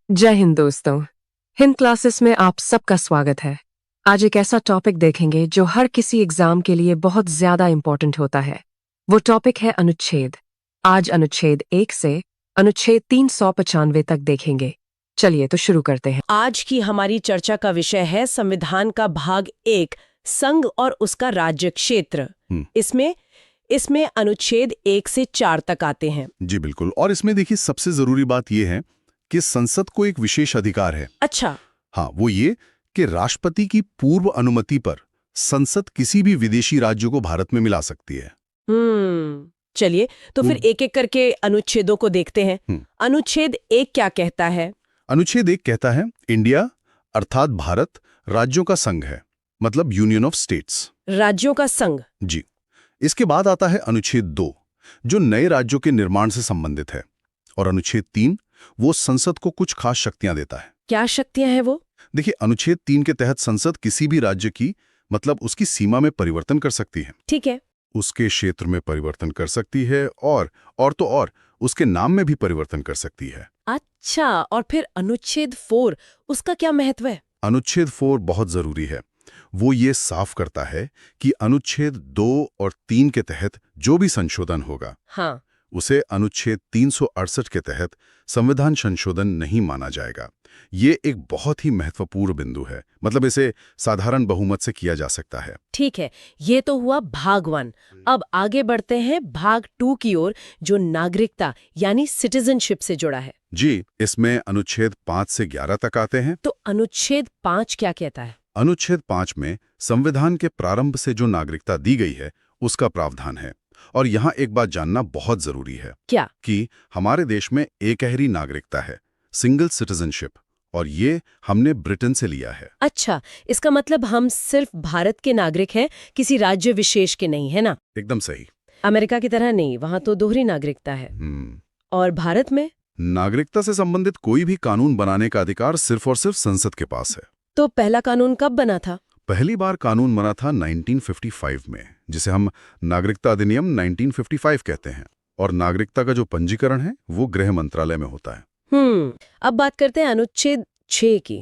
जय हिंद दोस्तों। हिंद क्लासेस में आप सबका स्वागत है। आज एक ऐसा टॉपिक देखेंगे जो हर किसी एग्जाम के लिए बहुत ज्यादा इंपॉर्टेंट होता है। वो टॉपिक है अनुच्छेद। आज अनुच्छेद 1 से अनुच्छेद 395 तक देखेंगे। चलिए तो शुरू करते हैं। आज की हमारी चर्चा का विषय है संविधान का भाग 1, संघ और उसका राज्य क्षेत्र। इसमें अनुच्छेद 1 से 4 तक आते हैं। जी बिल्कुल। और इसमें देखिए सबसे जरूरी बात यह है कि संसद को एक विशेष अधिकार है। अच्छा। हाँ, वो ये कि राष्ट्रपति की पूर्व अनुमति पर संसद किसी भी विदेशी राज्य को भारत में मिला सकती है। चलिए तो फिर एक एक करके अनुच्छेदों को देखते हैं। अनुच्छेद 1 क्या कहता है? अनुच्छेद 1 कहता है इंडिया अर्थात भारत राज्यों का संघ है, मतलब यूनियन ऑफ स्टेट्स। राज्यों का संघ। जी। इसके बाद आता है अनुच्छेद 2 जो नए राज्यों के निर्माण से संबंधित है, और अनुच्छेद 3 वो संसद को कुछ खास शक्तियां देता है। क्या शक्तियां हैं वो? देखिए, अनुच्छेद 3 के तहत संसद किसी भी राज्य की मतलब उसकी सीमा में परिवर्तन कर सकती है। ठीक है। उसके क्षेत्र में परिवर्तन कर सकती है और उसके नाम में भी परिवर्तन कर सकती है। अच्छा, और फिर अनुच्छेद 4 उसका क्या महत्व है? अनुच्छेद 4 बहुत जरूरी है। वो ये साफ करता है कि अनुच्छेद 2 और 3 के तहत जो भी संशोधन होगा, हाँ, उसे अनुच्छेद 368 के तहत संविधान संशोधन नहीं माना जाएगा। ये एक बहुत ही महत्वपूर्ण बिंदु है, मतलब इसे साधारण बहुमत से किया जा सकता है। ठीक है। ये तो हुआ भाग 1। अब आगे बढ़ते हैं भाग 2 की ओर, जो नागरिकता यानी सिटीजनशिप से जुड़ा है। जी, इसमें अनुच्छेद 5 से 11 तक आते हैं। तो अनुच्छेद 5 क्या कहता है? अनुच्छेद 5 में संविधान के प्रारंभ से जो नागरिकता दी गई है उसका प्रावधान है। और यहाँ एक बात जानना बहुत जरूरी है। क्या? कि हमारे देश में एकहरी नागरिकता है, सिंगल सिटीजनशिप, और ये हमने ब्रिटेन से लिया है। अच्छा, इसका मतलब हम सिर्फ भारत के नागरिक हैं, किसी राज्य विशेष के नहीं, है ना? एकदम सही। अमेरिका की तरह नहीं, वहां तो दोहरी नागरिकता है। और भारत में नागरिकता से संबंधित कोई भी कानून बनाने का अधिकार सिर्फ और सिर्फ संसद के पास है। तो पहला कानून कब बना था? पहली बार कानून बना था 1955 में, जिसे हम नागरिकता अधिनियम 1955 कहते हैं। और नागरिकता का जो पंजीकरण है वो गृह मंत्रालय में होता है। अब बात करते हैं अनुच्छेद 6 की।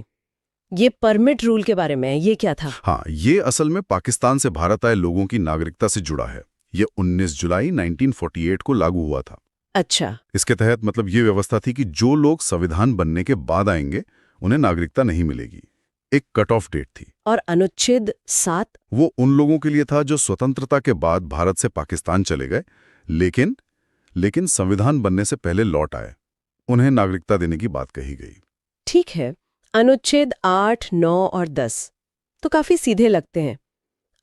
ये परमिट रूल के बारे में है, ये क्या था? हाँ, ये असल में पाकिस्तान से भारत आए लोगों की नागरिकता से जुड़ा है। ये 19 जुलाई 1948 को लागू हुआ था। अच्छा। इसके तहत मतलब ये व्यवस्था थी कि जो लोग संविधान बनने के बाद आएंगे उन्हें नागरिकता नहीं मिलेगी। एक कट ऑफ डेट थी। और अनुच्छेद 7? वो उन लोगों के लिए था जो स्वतंत्रता के बाद भारत से पाकिस्तान चले गए, लेकिन संविधान बनने से पहले लौट आए। उन्हें नागरिकता देने की बात कही गई। ठीक है। अनुच्छेद 8, 9 और 10 तो काफी सीधे लगते हैं।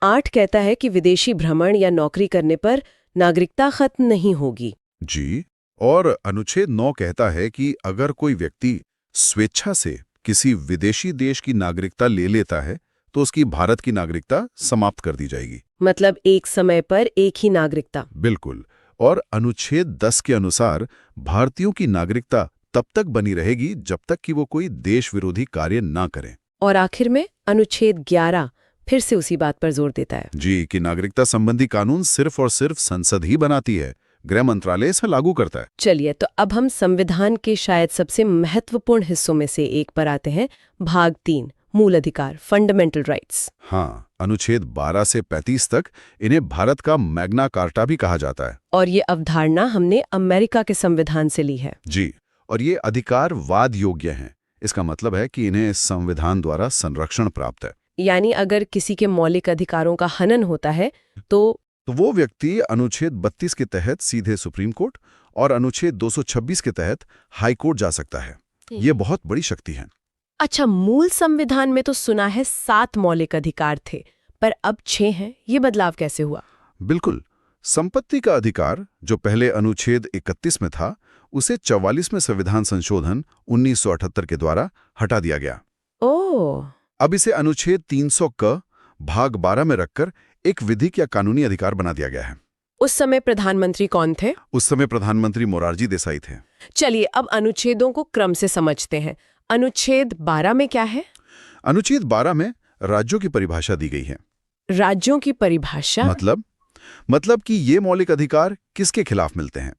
8 कहता है कि विदेशी भ्रमण या नौकरी करने पर नागरिकता खत्म नहीं होगी। जी। और अनुच्छेद 9 कहता है कि अगर कोई व्यक्ति स्वेच्छा से किसी विदेशी देश की नागरिकता ले लेता है तो उसकी भारत की नागरिकता समाप्त कर दी जाएगी। मतलब एक समय पर एक ही नागरिकता। बिल्कुल। और अनुच्छेद 10 के अनुसार भारतीयों की नागरिकता तब तक बनी रहेगी जब तक कि वो कोई देश विरोधी कार्य ना करें। और आखिर में अनुच्छेद 11 फिर से उसी बात पर जोर देता है। जी, कि नागरिकता संबंधी कानून सिर्फ और सिर्फ संसद ही बनाती है, गृह मंत्रालय इसे लागू करता है। चलिए तो अब हम संविधान के शायद सबसे महत्वपूर्ण हिस्सों में से एक पर आते हैं, भाग 3, मूल अधिकार, फंडामेंटल राइट्स। हाँ, अनुच्छेद 12 से 35 तक इन्हें भारत का मैग्ना कार्टा भी कहा जाता है। और ये अवधारणा हमने अमेरिका के संविधान से ली है। जी। और ये अधिकार वाद योग्य हैं। इसका मतलब है कि इन्हें संविधान द्वारा संरक्षण प्राप्त है। यानी अगर किसी के मौलिक अधिकारों का हनन होता है तो वो व्यक्ति अनुच्छेद 32 के तहत सीधे सुप्रीम कोर्ट और अनुच्छेद 226 के तहत हाई कोर्ट जा सकता है। ये बहुत बड़ी शक्ति है। अच्छा, मूल संविधान में तो सुना है 7 मौलिक अधिकार थे, पर अब 6 हैं। ये बदलाव कैसे हुआ? बिल्कुल। संपत्ति का अधिकार जो पहले अनुच्छेद 31 में था, उसे 44 में संविधान संशोधन 1978 के द्वारा हटा दिया गया। ओह। अब इसे अनुच्छेद 300 क भाग 12 में रखकर एक विधिक या कानूनी अधिकार बना दिया गया है। उस समय प्रधानमंत्री कौन थे? उस समय प्रधानमंत्री मोरारजी देसाई थे। चलिए अब अनुच्छेदों को क्रम से समझते हैं। अनुच्छेद 12 में क्या है? अनुच्छेद 12 में राज्यों की परिभाषा दी गई है। राज्यों की परिभाषा? मतलब कि ये मौलिक अधिकार किसके खिलाफ मिलते हैं।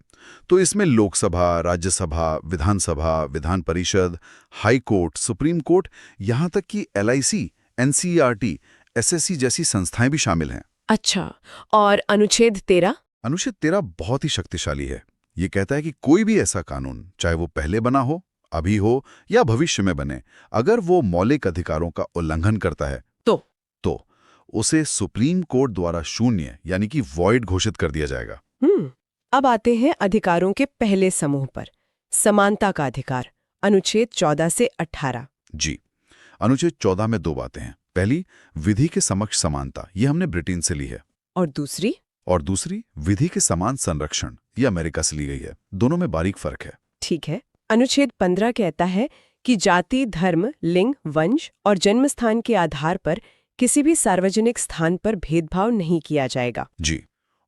तो इसमें लोकसभा, राज्यसभा, विधानसभा, Vidhan Parishad, high court, supreme court, यहाँ तक कि LIC, NCERT, SSC जैसी संस्थाएं भी शामिल हैं। अच्छा, और अनुच्छेद 13? अनुच्छेद 13 बहुत ही शक्तिशाली है। ये कहता है कि कोई भी ऐसा कानून, चाहे वो पहले बना हो, अभी हो या भविष्य में बने, अगर वो मौलिक अधिकारों का उल्लंघन करता है तो उसे सुप्रीम कोर्ट द्वारा शून्य यानी कि वॉइड घोषित कर दिया जाएगा। अब आते हैं अधिकारों के पहले समूह पर, समानता का अधिकार, अनुच्छेद 14 से 18। जी, अनुच्छेद 14 में 2 बातें हैं। पहली, विधि के समक्ष समानता, ये हमने ब्रिटेन से ली है। और दूसरी, विधि के समान संरक्षण, ये अमेरिका से ली गई है। दोनों में बारीक फर्क है। ठीक है। अनुच्छेद 15 कहता है कि जाति, धर्म, लिंग, वंश और जन्म स्थान के आधार पर किसी भी सार्वजनिक स्थान पर भेदभाव नहीं किया जाएगा। जी,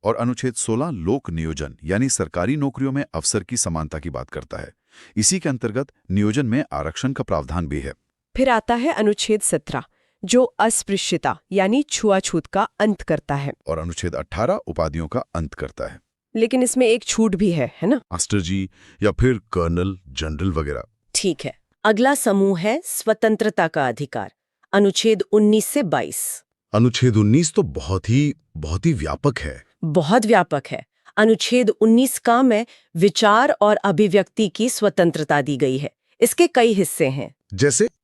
और अनुच्छेद 16 लोक नियोजन यानी सरकारी नौकरियों में अवसर की समानता की बात करता है। इसी के अंतर्गत नियोजन में आरक्षण का प्रावधान भी है। फिर आता है अनुच्छेद 17 जो अस्पृश्यता यानी छुआछूत का अंत करता है, और अनुच्छेद 18 उपाधियों का अंत करता है। लेकिन इसमें एक छूट भी है ना? मास्टर जी या फिर कर्नल, जनरल वगैरह। ठीक है। अगला समूह है स्वतंत्रता का अधिकार, अनुच्छेद 19 से 22। अनुच्छेद 19 तो बहुत ही व्यापक है। बहुत व्यापक है। अनुच्छेद 19 का में विचार और अभिव्यक्ति की स्वतंत्रता दी गई है। इसके कई हिस्से हैं।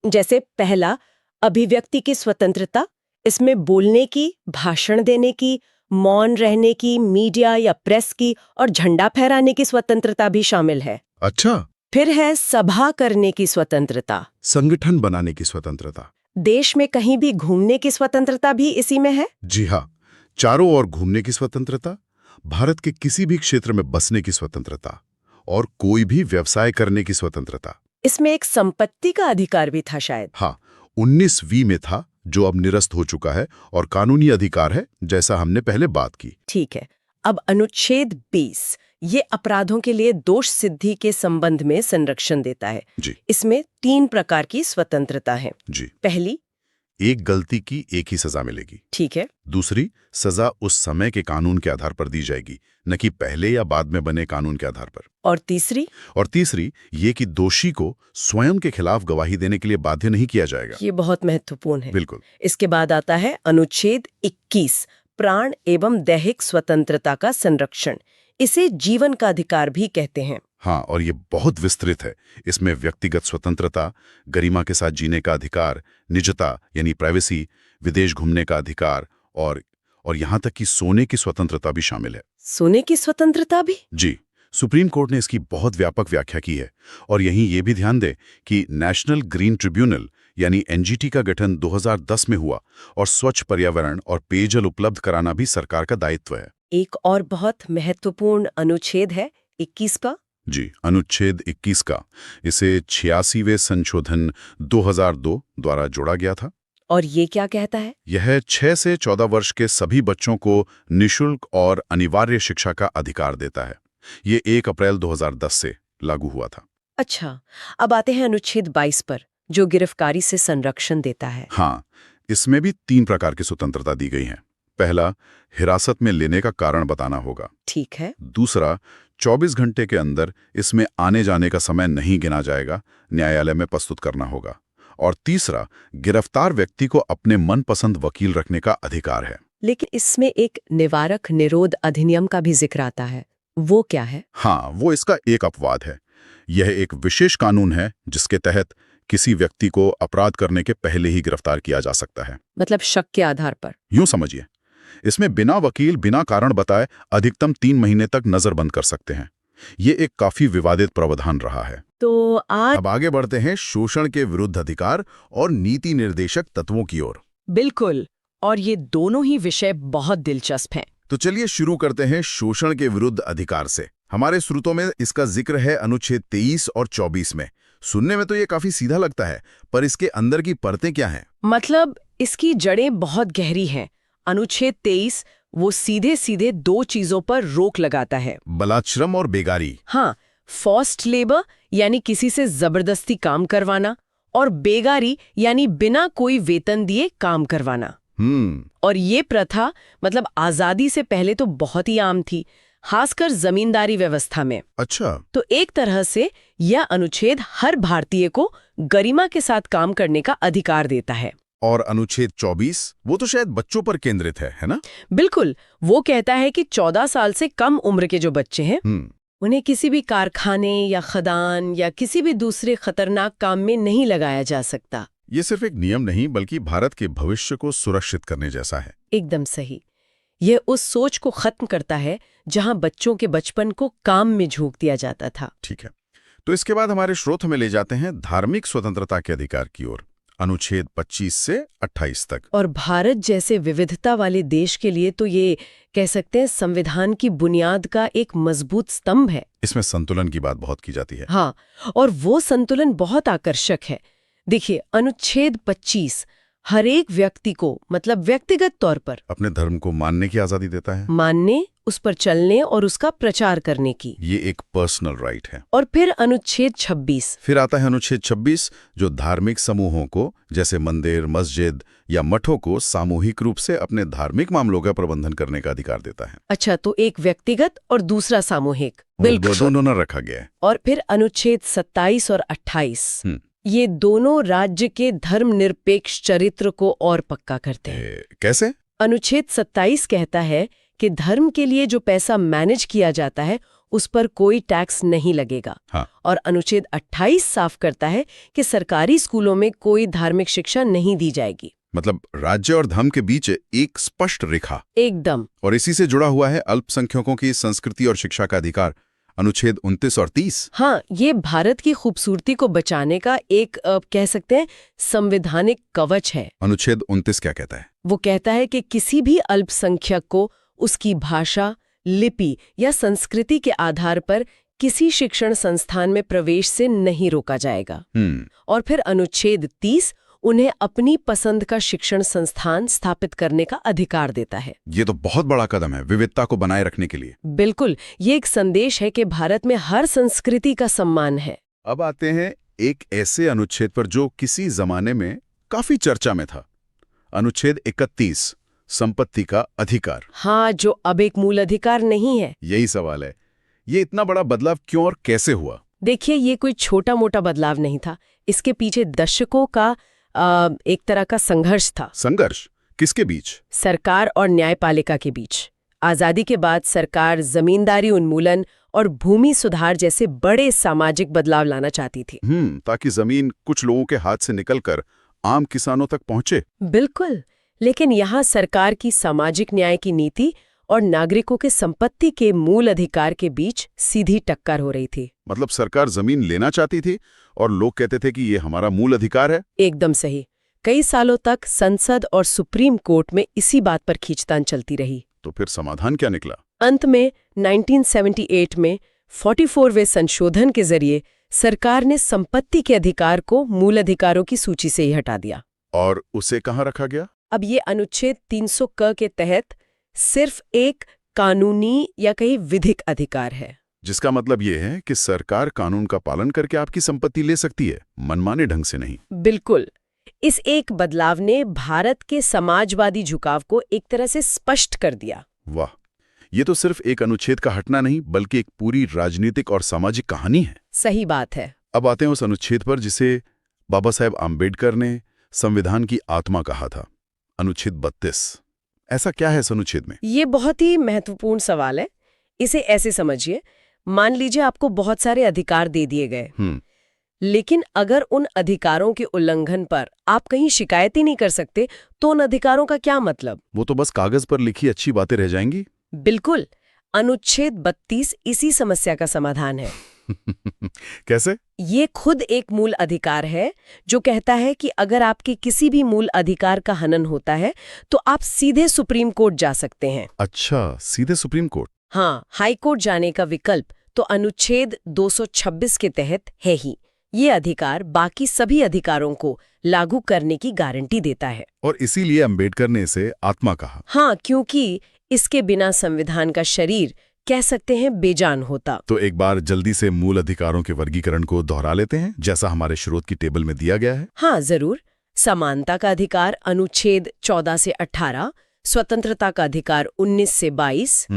जैसे पहला, अभिव्यक्ति की स्वतंत्रता। इसमें बोलने की, भाषण देने की, मौन रहने की, मीडिया या प्रेस की और झंडा फहराने की स्वतंत्रता भी शामिल है। अच्छा। फिर है सभा करने की स्वतंत्रता, संगठन बनाने की स्वतंत्रता। देश में कहीं भी घूमने की स्वतंत्रता भी इसी में है। जी हाँ, चारों ओर घूमने की स्वतंत्रता, भारत के किसी भी क्षेत्र में बसने की स्वतंत्रता और कोई भी व्यवसाय करने की स्वतंत्रता। इसमें एक संपत्ति का अधिकार भी था शायद। हाँ, 19V में था, जो अब निरस्त हो चुका है और कानूनी अधिकार है, जैसा हमने पहले बात की। ठीक है। अब अनुच्छेद 20 ये अपराधों के लिए दोष सिद्धि के संबंध में संरक्षण देता है। जी। इसमें 3 प्रकार की स्वतंत्रता है। जी। पहली, एक गलती की एक ही सजा मिलेगी। ठीक है। दूसरी, सजा उस समय के कानून के आधार पर दी जाएगी, न कि पहले या बाद में बने कानून के आधार पर। और तीसरी, ये कि दोषी को स्वयं के खिलाफ गवाही देने के लिए बाध्य नहीं किया जाएगा। ये बहुत महत्वपूर्ण है। बिल्कुल। इसके बाद आता है अनुच्छेद 21 प्राण एवं दैहिक स्वतंत्रता का संरक्षण। इसे जीवन का अधिकार भी कहते हैं। हाँ, और ये बहुत विस्तृत है। इसमें व्यक्तिगत स्वतंत्रता, गरिमा के साथ जीने का अधिकार, निजता यानी प्राइवेसी, विदेश घूमने का अधिकार और यहाँ तक कि सोने की स्वतंत्रता भी शामिल है। सोने की स्वतंत्रता भी? जी, सुप्रीम कोर्ट ने इसकी बहुत व्यापक व्याख्या की है। और यहीं ये भी ध्यान दें कि नेशनल ग्रीन ट्रिब्यूनल यानी NGT का गठन 2010 में हुआ और स्वच्छ पर्यावरण और पेयजल उपलब्ध कराना भी सरकार का दायित्व है। एक और बहुत महत्वपूर्ण अनुच्छेद है 21 का। जी, अनुच्छेद 21 का। इसे 86वें संशोधन 2002 द्वारा जोड़ा गया था। और ये क्या कहता है? यह 6 से 14 वर्ष के सभी बच्चों को निःशुल्क और अनिवार्य शिक्षा का अधिकार देता है। ये 1 अप्रैल 2010 से लागू हुआ था। अच्छा, अब आते हैं अनुच्छेद 22 पर, जो गिरफ्तारी से संरक्षण देता है। हाँ, इसमें भी 3 प्रकार की स्वतंत्रता दी गई है। पहला, हिरासत में लेने का कारण बताना होगा। ठीक है। दूसरा, 24 घंटे के अंदर इसमें आने जाने का समय नहीं गिना जाएगा, न्यायालय में प्रस्तुत करना होगा। और तीसरा, गिरफ्तार व्यक्ति को अपने मनपसंद वकील रखने का अधिकार है। लेकिन इसमें एक निवारक निरोध अधिनियम का भी जिक्र आता है। वो क्या है? हाँ, वो इसका एक अपवाद है। यह एक विशेष कानून है जिसके तहत किसी व्यक्ति को अपराध करने के पहले ही गिरफ्तार किया जा सकता है। मतलब शक के आधार पर? यूं समझिए, इसमें बिना वकील, बिना कारण बताए अधिकतम 3 महीने तक नजरबंद कर सकते हैं। ये एक काफी विवादित प्रावधान रहा है। तो अब आगे बढ़ते हैं शोषण के विरुद्ध अधिकार और नीति निर्देशक तत्वों की ओर। बिल्कुल, और ये दोनों ही विषय बहुत दिलचस्प हैं। तो चलिए शुरू करते हैं शोषण के विरुद्ध अधिकार से। हमारे स्रोतों में इसका जिक्र है अनुच्छेद 23 और 24 में। सुनने में तो ये काफी सीधा लगता है, पर इसके अंदर की परतें क्या हैं? मतलब इसकी जड़ें बहुत गहरी हैं। अनुच्छेद 23 वो सीधे सीधे 2 चीजों पर रोक लगाता है। बलात्श्रम और बेगारी। हाँ, फोर्स्ड लेबर यानी किसी से जबरदस्ती काम करवाना, और बेगारी यानी बिना कोई वेतन दिए काम करवाना। और ये प्रथा मतलब आजादी से पहले तो बहुत ही आम थी। खासकर जमींदारी व्यवस्था में। अच्छा, तो एक तरह से यह अनुच्छेद हर भारतीय को गरिमा के साथ काम करने का अधिकार देता है। और अनुच्छेद 24 वो तो शायद बच्चों पर केंद्रित है ना? बिल्कुल, वो कहता है कि 14 साल से कम उम्र के जो बच्चे हैं उन्हें किसी भी कारखाने या खदान या किसी भी दूसरे खतरनाक काम में नहीं लगाया जा सकता। ये सिर्फ एक नियम नहीं बल्कि भारत के भविष्य को सुरक्षित करने जैसा है। एकदम सही। यह उस सोच को खत्म करता है जहां बच्चों के बचपन को काम में झोंक दिया जाता था। ठीक है, तो इसके बाद हमारे स्रोत में ले जाते हैं धार्मिक स्वतंत्रता के अधिकार की ओर, अनुच्छेद 25 से 28 तक। और भारत जैसे विविधता वाले देश के लिए तो ये कह सकते हैं संविधान की बुनियाद का एक मजबूत स्तंभ है। इसमें संतुलन की बात बहुत की जाती है। हाँ, और वो संतुलन बहुत आकर्षक है। देखिए, अनुच्छेद 25 हर एक व्यक्ति को, मतलब व्यक्तिगत तौर पर, अपने धर्म को मानने की आजादी देता है, मानने, उस पर चलने और उसका प्रचार करने की। ये एक पर्सनल राइट है। और फिर अनुच्छेद 26। फिर आता है अनुच्छेद 26 जो धार्मिक समूहों को, जैसे मंदिर, मस्जिद या मठों को सामूहिक रूप से अपने धार्मिक मामलों का प्रबंधन करने का अधिकार देता है। अच्छा, तो एक व्यक्तिगत और दूसरा सामूहिक। बिल्कुल, दोनों न रखा गया है। और फिर अनुच्छेद 27 और 28 ये दोनों राज्य के धर्मनिरपेक्ष चरित्र को और पक्का करते हैं। कैसे? अनुच्छेद 27 कहता है कि धर्म के लिए जो पैसा मैनेज किया जाता है उस पर कोई टैक्स नहीं लगेगा। हाँ। और अनुच्छेद 28 साफ करता है कि सरकारी स्कूलों में कोई धार्मिक शिक्षा नहीं दी जाएगी। मतलब राज्य और धर्म के बीच एक स्पष्ट रेखा। एकदम। और इसी से जुड़ा हुआ है अल्पसंख्यकों की संस्कृति और शिक्षा का अधिकार, अनुच्छेद 29 और 30। हाँ, ये भारत की खूबसूरती को बचाने का एक कह सकते हैं संवैधानिक कवच है। अनुच्छेद 29 क्या कहता है? वो कहता है कि किसी भी अल्पसंख्यक को उसकी भाषा, लिपि या संस्कृति के आधार पर किसी शिक्षण संस्थान में प्रवेश से नहीं रोका जाएगा। और फिर अनुच्छेद 30 उन्हें अपनी पसंद का शिक्षण संस्थान स्थापित करने का अधिकार देता है। ये तो बहुत बड़ा कदम है विविधता को बनाए रखने के लिए। बिल्कुल, ये एक संदेश है कि भारत में हर संस्कृति का सम्मान है। अब आते हैं एक ऐसे अनुच्छेद पर जो किसी जमाने में काफी चर्चा में था, अनुच्छेद 31, संपत्ति का अधिकार। हाँ, जो अब एक मूल अधिकार नहीं है। यही सवाल है, ये इतना बड़ा बदलाव क्यों और कैसे हुआ? देखिए, ये कोई छोटा मोटा बदलाव नहीं था। इसके पीछे दशकों का एक तरह का संघर्ष था। संघर्ष किसके बीच? सरकार और न्यायपालिका के बीच। आजादी के बाद सरकार जमींदारी उन्मूलन और भूमि सुधार जैसे बड़े सामाजिक बदलाव लाना चाहती थी। ताकि जमीन कुछ लोगों के हाथ से निकलकर आम किसानों तक पहुंचे। बिल्कुल, लेकिन यहाँ सरकार की सामाजिक न्याय की नीति और नागरिकों के संपत्ति के मूल अधिकार के बीच सीधी टक्कर हो रही थी। मतलब सरकार जमीन लेना चाहती थी और लोग कहते थे कि ये हमारा मूल अधिकार है। एकदम सही। कई सालों तक संसद और सुप्रीम कोर्ट में इसी बात पर खींचतान चलती रही। तो फिर समाधान क्या निकला? अंत में 1978 में 44वें संशोधन के जरिए सरकार ने संपत्ति के अधिकार को मूल अधिकारों की सूची से ही हटा दिया। और उसे कहाँ रखा गया? अब ये अनुच्छेद 300 क के तहत सिर्फ एक कानूनी या कहीं विधिक अधिकार है। जिसका मतलब ये है कि सरकार कानून का पालन करके आपकी संपत्ति ले सकती है, मनमाने ढंग से नहीं। बिल्कुल। इस एक बदलाव ने भारत के समाजवादी झुकाव को एक तरह से स्पष्ट कर दिया। वाह, ये तो सिर्फ एक अनुच्छेद का हटना नहीं बल्कि एक पूरी राजनीतिक और सामाजिक कहानी है। सही बात है। अब आते हैं उस अनुच्छेद पर जिसे बाबा साहेब आम्बेडकर ने संविधान की आत्मा कहा था, अनुच्छेद 32। ऐसा क्या है इस अनुच्छेद में? ये बहुत ही महत्वपूर्ण सवाल है। इसे ऐसे समझिए, मान लीजिए आपको बहुत सारे अधिकार दे दिए गए, लेकिन अगर उन अधिकारों के उल्लंघन पर आप कहीं शिकायत ही नहीं कर सकते तो उन अधिकारों का क्या मतलब? वो तो बस कागज पर लिखी अच्छी बातें रह जाएंगी। बिल्कुल। अनुच्छेद 32 इसी समस्या का समाधान है। कैसे? ये खुद एक मूल अधिकार है जो कहता है कि अगर आपके किसी भी मूल अधिकार का हनन होता है तो आप सीधे सुप्रीम कोर्ट जा सकते हैं। अच्छा, सीधे सुप्रीम कोर्ट? हाँ, हाई कोर्ट जाने का विकल्प तो अनुच्छेद 226 के तहत है ही। ये अधिकार बाकी सभी अधिकारों को लागू करने की गारंटी देता है। और इसीलिए अंबेडकर ने इसे आत्मा कहा। हाँ, क्योंकि इसके बिना संविधान का शरीर कह सकते हैं बेजान होता। तो एक बार जल्दी से मूल अधिकारों के वर्गीकरण को दोहरा लेते हैं जैसा हमारे स्रोत की टेबल में दिया गया है। हाँ, जरूर। समानता का अधिकार अनुच्छेद 14 से 18, स्वतंत्रता का अधिकार 19 से 22,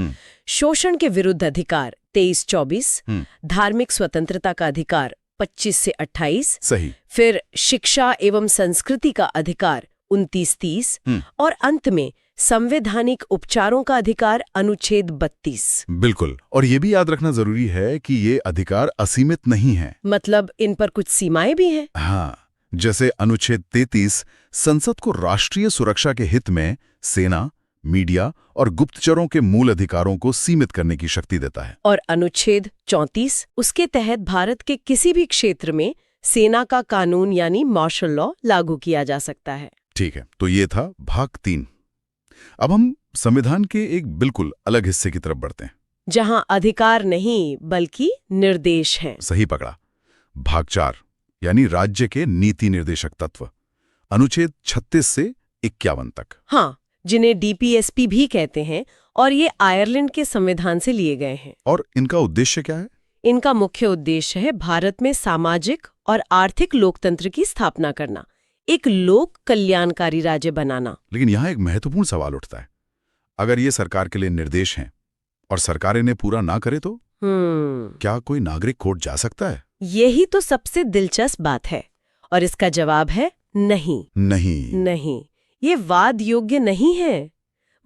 शोषण के विरुद्ध अधिकार 23-24, धार्मिक स्वतंत्रता का अधिकार 25 से 28, सही। फिर शिक्षा एवं संस्कृति का अधिकार 29-30 और अंत में संवैधानिक उपचारों का अधिकार अनुच्छेद 32। बिल्कुल, और ये भी याद रखना जरूरी है कि ये अधिकार असीमित नहीं है। मतलब इन पर कुछ सीमाएं भी हैं। हाँ, जैसे अनुच्छेद 33 संसद को राष्ट्रीय सुरक्षा के हित में सेना, मीडिया और गुप्तचरों के मूल अधिकारों को सीमित करने की शक्ति देता है। और अनुच्छेद 34 उसके तहत भारत के किसी भी क्षेत्र में सेना का कानून यानी मार्शल लॉ लागू किया जा सकता है। ठीक है, तो ये था भाग 3। अब हम संविधान के एक बिल्कुल अलग हिस्से की तरफ बढ़ते हैं, जहां अधिकार नहीं बल्कि निर्देश हैं। सही पकड़ा। भाग 4 यानी राज्य के नीति निर्देशक तत्व, अनुच्छेद 36 से 51 तक। हाँ, जिन्हें डीपीएसपी भी कहते हैं, और ये आयरलैंड के संविधान से लिए गए हैं। और इनका उद्देश्य क्या है? इनका मुख्य उद्देश्य है भारत में सामाजिक और आर्थिक लोकतंत्र की स्थापना करना, एक लोक कल्याणकारी राज्य बनाना। लेकिन यहाँ एक महत्वपूर्ण सवाल उठता है, अगर ये सरकार के लिए निर्देश हैं और सरकार इन्हें पूरा ना करे तो क्या कोई नागरिक कोर्ट जा सकता है? यही तो सबसे दिलचस्प बात है, और इसका जवाब है नहीं। नहीं, ये वाद योग्य नहीं है।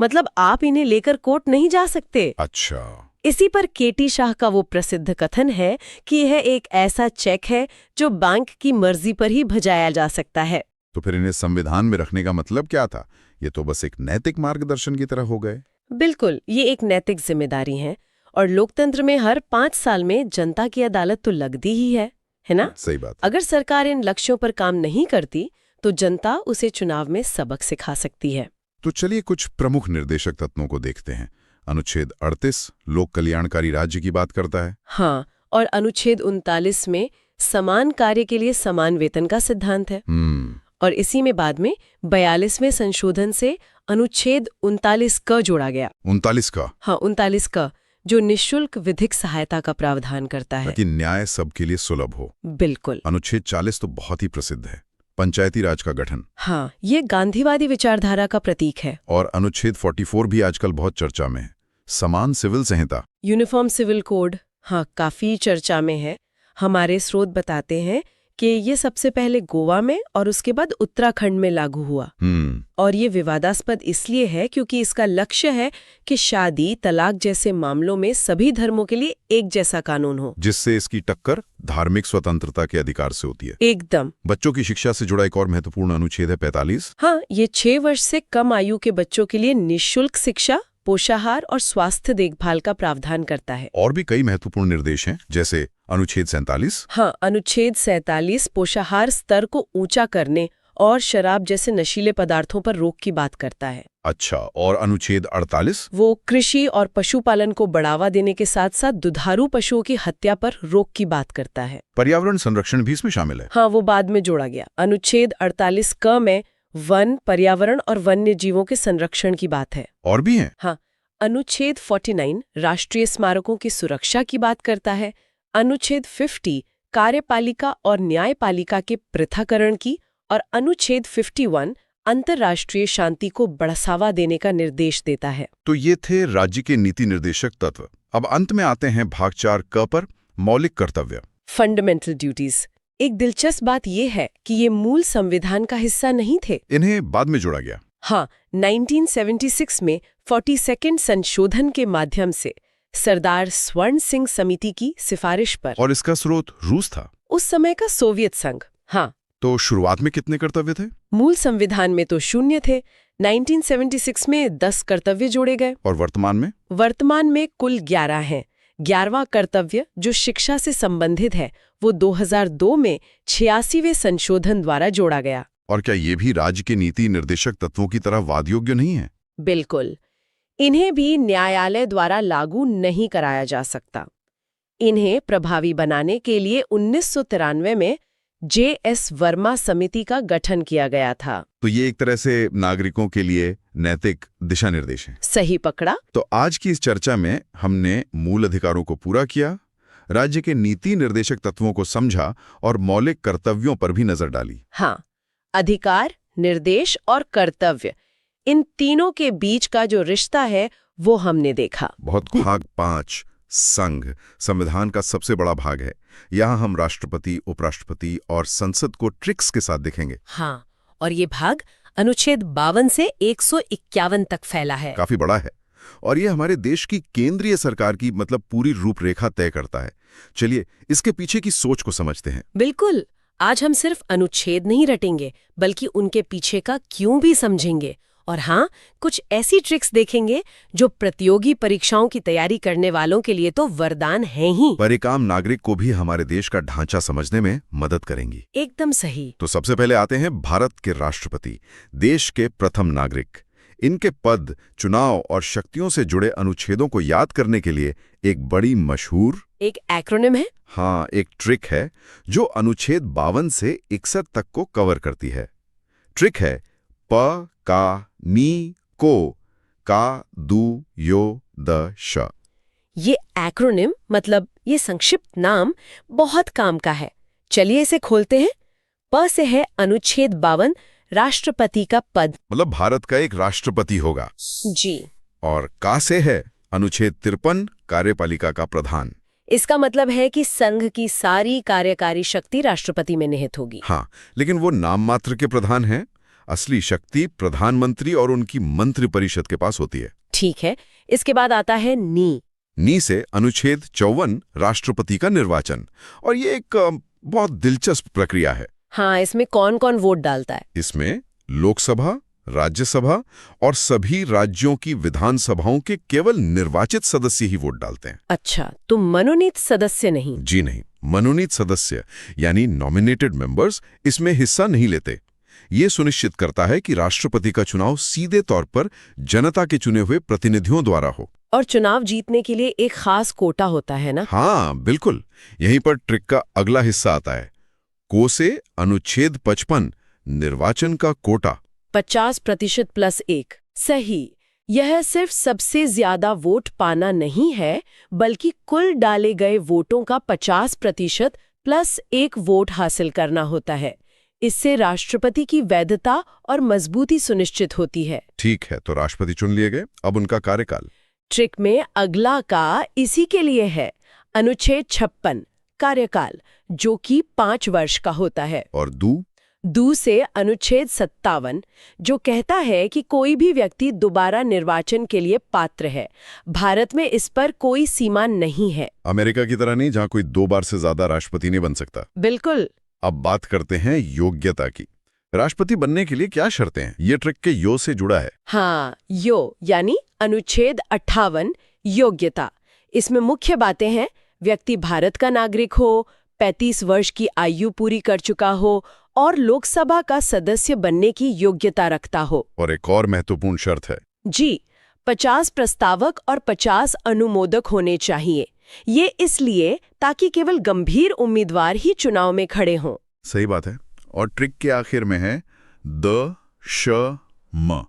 मतलब आप इन्हें लेकर कोर्ट नहीं जा सकते। अच्छा। इसी पर केटी शाह का वो प्रसिद्ध कथन है कि यह एक ऐसा चेक है जो बैंक की मर्जी पर ही भजाया जा सकता है। तो फिर इन्हें संविधान में रखने का मतलब क्या था? ये तो बस एक नैतिक मार्गदर्शन की तरह हो गए। बिल्कुल, ये एक नैतिक जिम्मेदारी है, और लोकतंत्र में हर 5 साल में जनता की अदालत तो लगती ही है ना? सही बात। अगर सरकार इन लक्ष्यों पर काम नहीं करती तो जनता उसे चुनाव में सबक सिखा सकती है। तो चलिए कुछ प्रमुख निर्देशक तत्वों को देखते हैं। अनुच्छेद 38 लोक कल्याणकारी राज्य की बात करता है। हाँ, और अनुच्छेद 39 में समान कार्य के लिए समान वेतन का सिद्धांत है। और इसी में बाद में 42वें संशोधन से अनुच्छेद 39 क जोड़ा गया। 39 का? हाँ, 39 क, जो निःशुल्क विधिक सहायता का प्रावधान करता है ताकि न्याय सबके लिए सुलभ हो। बिल्कुल। अनुच्छेद 40 तो बहुत ही प्रसिद्ध है, पंचायती राज का गठन। हाँ, ये गांधीवादी विचारधारा का प्रतीक है। और अनुच्छेद 44 भी आजकल बहुत चर्चा में है, समान सिविल संहिता, यूनिफॉर्म सिविल कोड। हाँ, काफी चर्चा में है। हमारे स्रोत बताते हैं कि ये सबसे पहले गोवा में और उसके बाद उत्तराखंड में लागू हुआ। और ये विवादास्पद इसलिए है क्योंकि इसका लक्ष्य है कि शादी, तलाक जैसे मामलों में सभी धर्मों के लिए एक जैसा कानून हो, जिससे इसकी टक्कर धार्मिक स्वतंत्रता के अधिकार से होती है। एकदम। बच्चों की शिक्षा से जुड़ा एक और महत्वपूर्ण अनुच्छेद है 45। हाँ, ये 6 वर्ष से कम आयु के बच्चों के लिए निःशुल्क शिक्षा, पोषाहार और स्वास्थ्य देखभाल का प्रावधान करता है। और भी कई महत्वपूर्ण निर्देश हैं, जैसे अनुच्छेद 47। हाँ, अनुच्छेद 47 पोषाहार स्तर को ऊंचा करने और शराब जैसे नशीले पदार्थों पर रोक की बात करता है। अच्छा, और अनुच्छेद 48? वो कृषि और पशुपालन को बढ़ावा देने के साथ साथ दुधारू पशुओं की हत्या पर रोक की बात करता है। पर्यावरण संरक्षण भी इसमें शामिल है। हाँ, वो बाद में जोड़ा गया। अनुच्छेद 48 क में वन, पर्यावरण और वन्य जीवों के संरक्षण की बात है। और भी हैं? हाँ, अनुच्छेद 49 राष्ट्रीय स्मारकों की सुरक्षा की बात करता है। अनुच्छेद 50 कार्यपालिका और न्यायपालिका के पृथक्करण की, और अनुच्छेद 51 अंतर्राष्ट्रीय शांति को बढ़ावा देने का निर्देश देता है। तो ये थे राज्य के नीति निर्देशक तत्व। अब अंत में आते हैं भाग 4 क पर, मौलिक कर्तव्य, फंडामेंटल ड्यूटीज। एक दिलचस्प बात यह है कि ये मूल संविधान का हिस्सा नहीं थे, इन्हें बाद में जोड़ा गया। हाँ, 1976 में 42वें संशोधन के माध्यम से सरदार स्वर्ण सिंह समिति की सिफारिश पर। और इसका स्रोत रूस था, उस समय का सोवियत संघ। हाँ, तो शुरुआत में कितने कर्तव्य थे? मूल संविधान में तो 0 थे। 1976 में 10 कर्तव्य जोड़े गए। और वर्तमान में कुल 11 हैं। 11वां कर्तव्य जो शिक्षा से संबंधित है वो 2002 में 86वें संशोधन द्वारा जोड़ा गया। और क्या ये भी राज्य के नीति निर्देशक तत्वों की तरह वादयोग्य नहीं है? बिल्कुल, इन्हें भी न्यायालय द्वारा लागू नहीं कराया जा सकता। इन्हें प्रभावी बनाने के लिए 1993 में J.S. वर्मा समिति का गठन किया गया था। तो ये एक तरह से नागरिकों के लिए नैतिक दिशा निर्देश है। सही पकड़ा। तो आज की इस चर्चा में हमने मूल अधिकारों को पूरा किया, राज्य के नीति निर्देशक तत्वों को समझा और मौलिक कर्तव्यों पर भी नजर डाली। हाँ, अधिकार, निर्देश और कर्तव्य, इन तीनों के बीच का जो रिश्ता है वो हमने देखा। बहुत भाग 5 संघ संविधान का सबसे बड़ा भाग है। यहाँ हम राष्ट्रपति, उपराष्ट्रपति और संसद को ट्रिक्स के साथ देखेंगे। हाँ, और ये भाग अनुच्छेद 52 से 151 तक फैला है। काफी बड़ा है और ये हमारे देश की केंद्रीय सरकार की मतलब पूरी रूपरेखा तय करता है। चलिए इसके पीछे की सोच को समझते हैं। बिल्कुल, आज हम सिर्फ अनुच्छेद नहीं रटेंगे बल्कि उनके पीछे का क्यों भी समझेंगे। और हाँ, कुछ ऐसी ट्रिक्स देखेंगे जो प्रतियोगी परीक्षाओं की तैयारी करने वालों के लिए तो वरदान है ही, पर एक आम नागरिक को भी हमारे देश का ढांचा समझने में मदद करेंगी। एकदम सही। तो सबसे पहले आते हैं भारत के राष्ट्रपति, देश के प्रथम नागरिक। इनके पद, चुनाव और शक्तियों से जुड़े अनुच्छेदों को याद करने के लिए एक बड़ी मशहूर एक एक्रोनिम है। हाँ, एक ट्रिक है जो अनुच्छेद 52 से 61 तक को कवर करती है। ट्रिक है प का नी को का दू यो द श। ये एक्रोनिम मतलब ये संक्षिप्त नाम बहुत काम का है। चलिए इसे खोलते हैं। प से है अनुच्छेद 52, राष्ट्रपति का पद, मतलब भारत का एक राष्ट्रपति होगा जी। और का से है अनुच्छेद 53, कार्यपालिका का प्रधान। इसका मतलब है कि संघ की सारी कार्यकारी शक्ति राष्ट्रपति में निहित होगी। हाँ, लेकिन वो नाम मात्र के प्रधान हैं। असली शक्ति प्रधानमंत्री और उनकी मंत्री परिषद के पास होती है। ठीक है, इसके बाद आता है नी से अनुच्छेद 54, राष्ट्रपति का निर्वाचन। और ये एक बहुत दिलचस्प प्रक्रिया है। हाँ, इसमें कौन कौन वोट डालता है? इसमें लोकसभा, राज्यसभा और सभी राज्यों की विधानसभाओं के केवल निर्वाचित सदस्य ही वोट डालते हैं। अच्छा, तो मनोनीत सदस्य नहीं? जी नहीं, मनोनीत सदस्य यानी नॉमिनेटेड मेंबर्स इसमें हिस्सा नहीं लेते। ये सुनिश्चित करता है कि राष्ट्रपति का चुनाव सीधे तौर पर जनता के चुने हुए प्रतिनिधियों द्वारा हो। और चुनाव जीतने के लिए एक खास कोटा होता है ना? हाँ बिल्कुल, यहीं पर ट्रिक का अगला हिस्सा आता है। को से अनुच्छेद 55, निर्वाचन का कोटा। 50% + 1। सही। यह सिर्फ सबसे ज्यादा वोट पाना नहीं है, बल्कि कुल डाले गए वोटों का 50% + 1 वोट हासिल करना होता है। इससे राष्ट्रपति की वैधता और मजबूती सुनिश्चित होती है। ठीक है, तो राष्ट्रपति चुन लिए गए, अब उनका कार्यकाल। ट्रिक में अगला का इसी के लिए है, अनुच्छेद 56, कार्यकाल, जो कि 5 वर्ष का होता है। और दू से अनुच्छेद 57, जो कहता है कि कोई भी व्यक्ति दोबारा निर्वाचन के लिए पात्र है। भारत में इस पर कोई सीमा नहीं है। अमेरिका की तरह नहीं, जहां कोई 2 बार से ज्यादा राष्ट्रपति नहीं बन सकता। बिल्कुल। अब बात करते हैं योग्यता की। राष्ट्रपति बनने के लिए क्या शर्तें हैं? ये ट्रिक के यो से जुड़ा है। हाँ, यो यानी अनुच्छेद 58, योग्यता। इसमें मुख्य बातें हैं, व्यक्ति भारत का नागरिक हो, 35 वर्ष की आयु पूरी कर चुका हो और लोकसभा का सदस्य बनने की योग्यता रखता हो। और एक और महत्वपूर्ण शर्त है जी, 50 प्रस्तावक और 50 अनुमोदक होने चाहिए। ये इसलिए ताकि केवल गंभीर उम्मीदवार ही चुनाव में खड़े हों। सही बात है। और ट्रिक के आखिर में है द, श, म।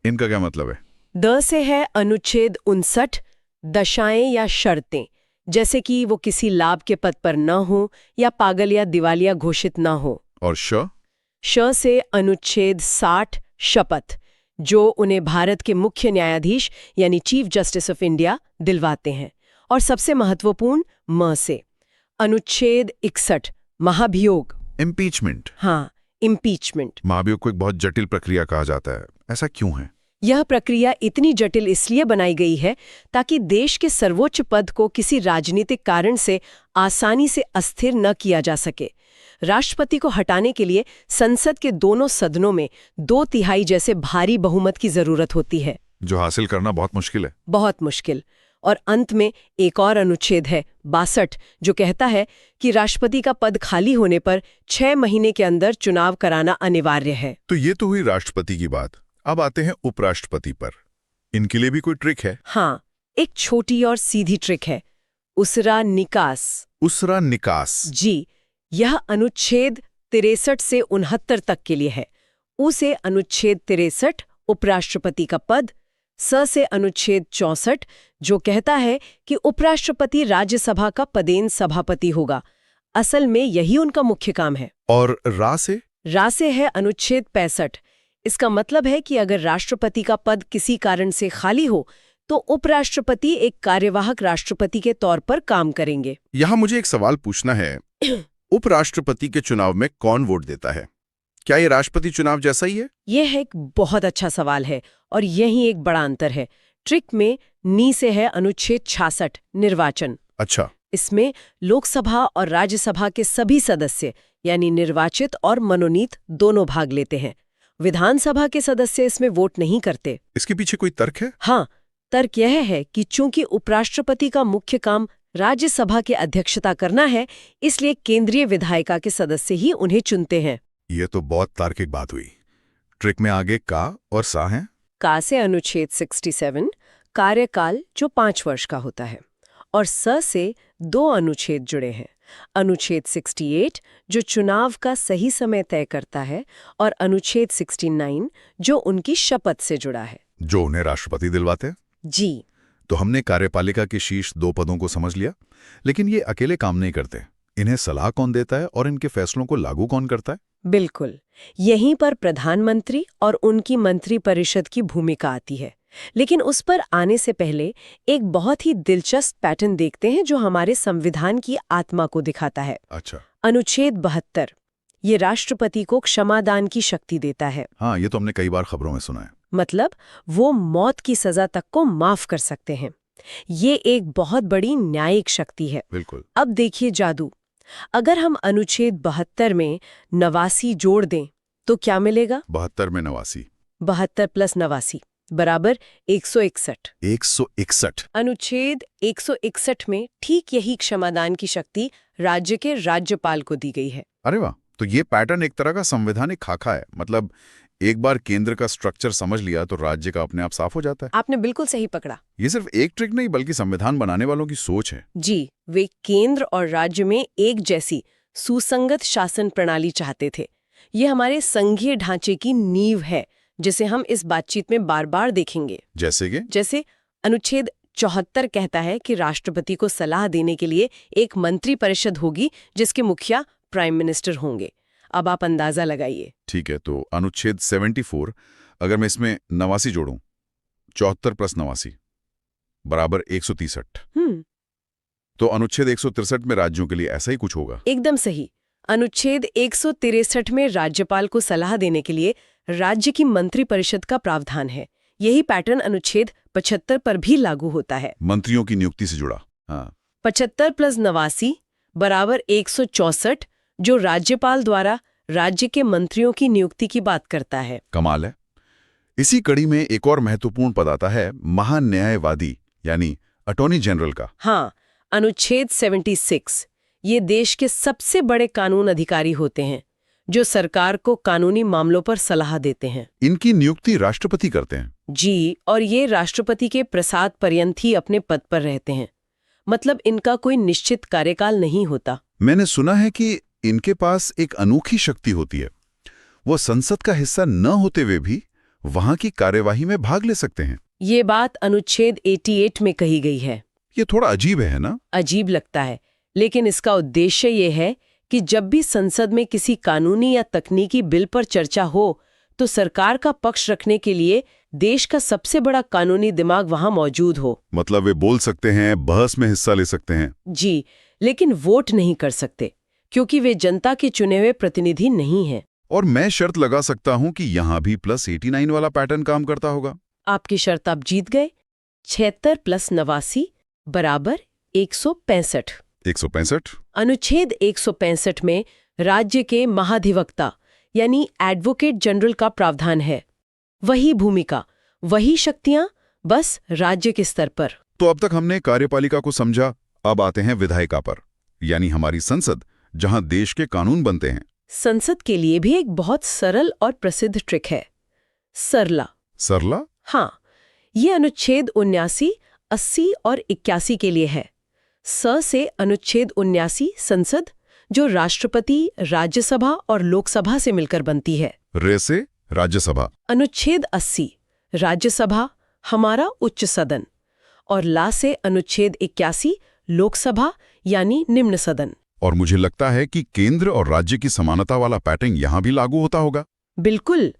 इनका क्या मतलब है? द से है अनुच्छेद 59, दशाएं या शर्तें, जैसे कि वो किसी लाभ के पद पर न हो या पागल या दिवालिया घोषित न हो। और श से अनुच्छेद 60, शपथ, जो उन्हें भारत के मुख्य न्यायाधीश यानी चीफ जस्टिस ऑफ इंडिया दिलवाते हैं। और सबसे महत्वपूर्ण म से अनुच्छेद 61, महाभियोग, इम्पीचमेंट। हाँ, इम्पीचमेंट। महाभियोग को एक बहुत जटिल प्रक्रिया कहा जाता है, ऐसा क्यों है? यह प्रक्रिया इतनी जटिल इसलिए बनाई गई है ताकि देश के सर्वोच्च पद को किसी राजनीतिक कारण से आसानी से अस्थिर न किया जा सके। राष्ट्रपति को हटाने के लिए संसद के दोनों सदनों में 2/3 जैसे भारी बहुमत की जरूरत होती है, जो हासिल करना बहुत मुश्किल है। बहुत मुश्किल। और अंत में एक और अनुच्छेद है 62, जो कहता है कि राष्ट्रपति का पद खाली होने पर 6 महीने के अंदर चुनाव कराना अनिवार्य है। तो ये तो हुई राष्ट्रपति की बात। अब आते हैं उपराष्ट्रपति पर। इनके लिए भी कोई ट्रिक है? हाँ, एक छोटी और सीधी ट्रिक है, उसरा निकास। उसरा निकास। जी, यह अनुच्छेद 63 से 69 तक के लिए है। उ से अनुच्छेद 63, उपराष्ट्रपति का पद। स से अनुच्छेद 64, जो कहता है कि उपराष्ट्रपति राज्यसभा का पदेन सभापति होगा। असल में यही उनका मुख्य काम है। और रा से? रा से है अनुच्छेद 65। इसका मतलब है कि अगर राष्ट्रपति का पद किसी कारण से खाली हो तो उपराष्ट्रपति एक कार्यवाहक राष्ट्रपति के तौर पर काम करेंगे। यहाँ मुझे एक सवाल पूछना है, उपराष्ट्रपति के चुनाव में कौन वोट देता है? क्या ये राष्ट्रपति चुनाव जैसा ही है? यह एक बहुत अच्छा सवाल है और यही एक बड़ा अंतर है। ट्रिक में नी से है अनुच्छेद 66 निर्वाचन। अच्छा। इसमें लोकसभा और राज्यसभा के सभी सदस्य यानी निर्वाचित और मनोनीत दोनों भाग लेते हैं। विधानसभा के सदस्य इसमें वोट नहीं करते। इसके पीछे कोई तर्क है? हाँ, तर्क यह है कि चूंकि उपराष्ट्रपति का मुख्य काम राज्यसभा की अध्यक्षता करना है, इसलिए केंद्रीय विधायिका के सदस्य ही उन्हें चुनते हैं। ये तो बहुत तार्किक बात हुई। ट्रिक में आगे का और सा हैं? का से अनुच्छेद 67 कार्यकाल जो 5 वर्ष का होता है और स से 2 अनुच्छेद जुड़े हैं। अनुच्छेद 68 जो चुनाव का सही समय तय करता है और अनुच्छेद 69 जो उनकी शपथ से जुड़ा है, जो उन्हें राष्ट्रपति दिलवाते हैं। जी। तो हमने कार्यपालिका के शीर्ष 2 पदों को समझ लिया, लेकिन ये अकेले काम नहीं करते। इन्हें सलाह कौन देता है और इनके फैसलों को लागू कौन करता है? बिल्कुल, यहीं पर प्रधानमंत्री और उनकी मंत्रिपरिषद की भूमिका आती है। लेकिन उस पर आने से पहले एक बहुत ही दिलचस्प पैटर्न देखते हैं जो हमारे संविधान की आत्मा को दिखाता है। अच्छा। अनुच्छेद 72 ये राष्ट्रपति को क्षमादान की शक्ति देता है। हाँ, ये तो हमने कई बार खबरों में सुना है। मतलब वो मौत की सजा तक को माफ कर सकते हैं। ये एक बहुत बड़ी न्यायिक शक्ति है। बिल्कुल। अब देखिए जादू, अगर हम अनुच्छेद 72 में 89 जोड़ दें तो क्या मिलेगा? 72 में 89। 72 प्लस 89 बराबर 161। 161। अनुच्छेद 161 में ठीक यही क्षमादान की शक्ति राज्य के राज्यपाल को दी गई है। अरे वाह, तो ये पैटर्न एक तरह का संवैधानिक खाका है। मतलब एक बार केंद्र का स्ट्रक्चर समझ लिया तो राज्य का अपने आप साफ हो जाता है। आपने बिल्कुल सही पकड़ा। ये सिर्फ एक ट्रिक नहीं बल्कि संविधान बनाने वालों की सोच है। जी, वे केंद्र और राज्य में एक जैसी सुसंगत शासन प्रणाली चाहते थे। ये हमारे संघीय ढांचे की नींव है जिसे हम इस बातचीत में बार बार देखेंगे। जैसे अनुच्छेद 74 कहता है कि राष्ट्रपति को सलाह देने के लिए एक मंत्रिपरिषद होगी जिसके मुखिया प्राइम मिनिस्टर होंगे। अब आप अंदाजा लगाइए। ठीक है, तो अनुच्छेद 74 अगर मैं इसमें 89 जोड़ूं, 74 प्लस 89 बराबर 163। तो अनुच्छेद 163 में राज्यों के लिए ऐसा ही कुछ होगा। एकदम सही। अनुच्छेद 163 में राज्यपाल को सलाह देने के लिए राज्य की मंत्रिपरिषद का प्रावधान है। यही पैटर्न अनुच्छेद 75 पर भी लागू होता है। मंत्रियों की नियुक्ति से जुड़ा। हाँ। 75 प्लस 89 बराबर 164 जो राज्यपाल द्वारा राज्य के मंत्रियों की नियुक्ति की बात करता है। कमाल है। इसी कड़ी में एक और महत्वपूर्ण पद आता है महान्यायवादी यानी अटॉर्नी जनरल का। हाँ, अनुच्छेद 76 ये देश के सबसे बड़े कानून अधिकारी होते हैं जो सरकार को कानूनी मामलों पर सलाह देते हैं। इनकी नियुक्ति राष्ट्रपति करते हैं। जी, और ये राष्ट्रपति के प्रसाद पर्यंत ही अपने पद पर रहते हैं। मतलब इनका कोई निश्चित कार्यकाल नहीं होता। मैंने सुना है कि इनके पास एक अनोखी शक्ति होती है। वो संसद का हिस्सा न होते हुए भी वहां की कार्यवाही में भाग ले सकते हैं। ये बात अनुच्छेद 88 में कही गई है। ये थोड़ा अजीब है ना? अजीब लगता है, लेकिन इसका उद्देश्य ये है कि जब भी संसद में किसी कानूनी या तकनीकी बिल पर चर्चा हो तो सरकार का पक्ष रखने के लिए देश का सबसे बड़ा कानूनी दिमाग वहां मौजूद हो। मतलब वे बोल सकते हैं, बहस में हिस्सा ले सकते हैं। जी, लेकिन वोट नहीं कर सकते क्योंकि वे जनता के चुने हुए प्रतिनिधि नहीं हैं। और मैं शर्त लगा सकता हूं कि यहां भी प्लस 89 वाला पैटर्न काम करता होगा। आपकी शर्त आप जीत गए। 76 प्लस 89 बराबर 165। 165। अनुच्छेद 165 में राज्य के महाधिवक्ता यानी एडवोकेट जनरल का प्रावधान है। वही भूमिका, वही शक्तियां, बस राज्य के स्तर पर। तो अब तक हमने कार्यपालिका को समझा, अब आते हैं विधायिका पर, यानी हमारी संसद, जहां देश के कानून बनते हैं। संसद के लिए भी एक बहुत सरल और प्रसिद्ध ट्रिक है, सरला। सरला? हाँ, ये अनुच्छेद 79, 80 और 81 के लिए है। स से अनुच्छेद 79 संसद जो राष्ट्रपति, राज्यसभा और लोकसभा से मिलकर बनती है। रे से राज्यसभा। अनुच्छेद 80 राज्यसभा हमारा उच्च सदन और ला से अनुच्छेद 81 लोकसभा यानी निम्न सदन। और मुझे लगता है कि केंद्र और राज्य की समानता वाला पैटर्न यहां भी लागू होता होगा। बिल्कुल।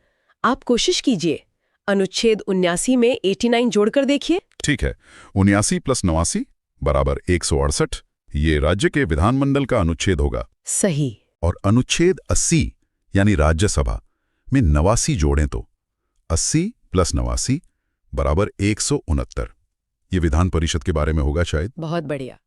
आप कोशिश कीजिए, अनुच्छेद 79 में 89 जोड़कर देखिए। ठीक है, 79 + 89 बराबर 168। ये राज्य के विधानमंडल का अनुच्छेद होगा। सही। और अनुच्छेद 80 यानी राज्यसभा में 89 जोड़ें तो 80 + 89 बराबर 169। ये विधान परिषद के बारे में होगा शायद। बहुत बढ़िया।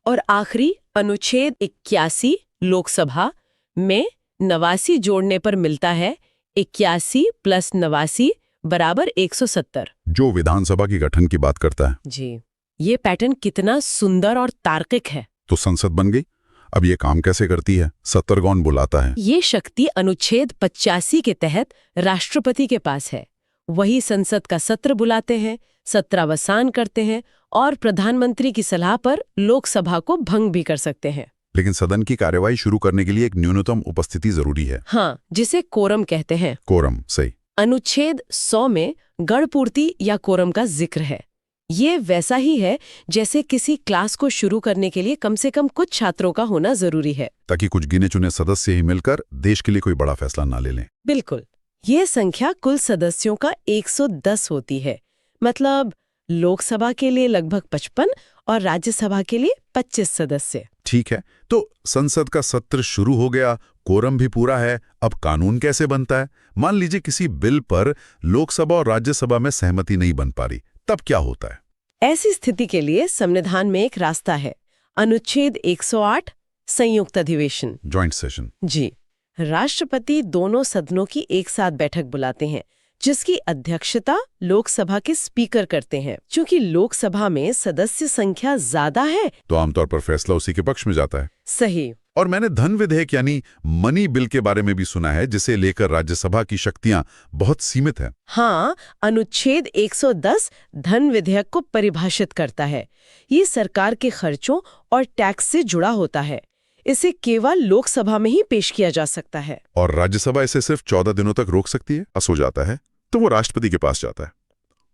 और आखिरी अनुच्छेद 81 लोकसभा में 89 जोड़ने पर मिलता है 81 + 89 बराबर 170। जो विधानसभा की गठन की बात करता है। जी, ये पैटर्न कितना सुंदर और तार्किक है। तो संसद बन गई। अब ये काम कैसे करती है? सत्तर कौन बुलाता है? ये शक्ति अनुच्छेद 85 के तहत राष्ट्रपति के पास है। वही संसद का सत्र बुलाते हैं, सत्रावसान करते हैं और प्रधानमंत्री की सलाह पर लोकसभा को भंग भी कर सकते हैं। लेकिन सदन की कार्यवाही शुरू करने के लिए एक न्यूनतम उपस्थिति जरूरी है। हाँ, जिसे कोरम कहते हैं। कोरम, सही। अनुच्छेद 100 में गणपूर्ति या कोरम का जिक्र है। ये वैसा ही है जैसे किसी क्लास को शुरू करने के लिए कम से कम कुछ छात्रों का होना जरूरी है, ताकि कुछ गिने चुने सदस्य ही मिलकर देश के लिए कोई बड़ा फैसला ना ले लें। बिल्कुल। ये संख्या कुल सदस्यों का 110 होती है। मतलब लोकसभा के लिए लगभग 55 और राज्यसभा के लिए 25 सदस्य। ठीक है, तो संसद का सत्र शुरू हो गया, कोरम भी पूरा है। अब कानून कैसे बनता है? मान लीजिए किसी बिल पर लोकसभा और राज्यसभा में सहमति नहीं बन पा रही, तब क्या होता है? ऐसी स्थिति के लिए संविधान में एक रास्ता है। अनुच्छेद 108 संयुक्त अधिवेशन, जॉइंट सेशन। जी, राष्ट्रपति दोनों सदनों की एक साथ बैठक बुलाते हैं, जिसकी अध्यक्षता लोकसभा के स्पीकर करते हैं। क्योंकि लोकसभा में सदस्य संख्या ज्यादा है, तो आमतौर पर फैसला उसी के पक्ष में जाता है। सही। और मैंने धन विधेयक यानी मनी बिल के बारे में भी सुना है, जिसे लेकर राज्यसभा की शक्तियां बहुत सीमित हैं। हाँ, अनुच्छेद 110 धन विधेयक को परिभाषित करता है। ये सरकार के खर्चों और टैक्स से जुड़ा होता है। इसे केवल लोकसभा में ही पेश किया जा सकता है। और राज्यसभा इसे सिर्फ 14 दिनों तक रोक सकती है। हो जाता है तो वो राष्ट्रपति के पास जाता है।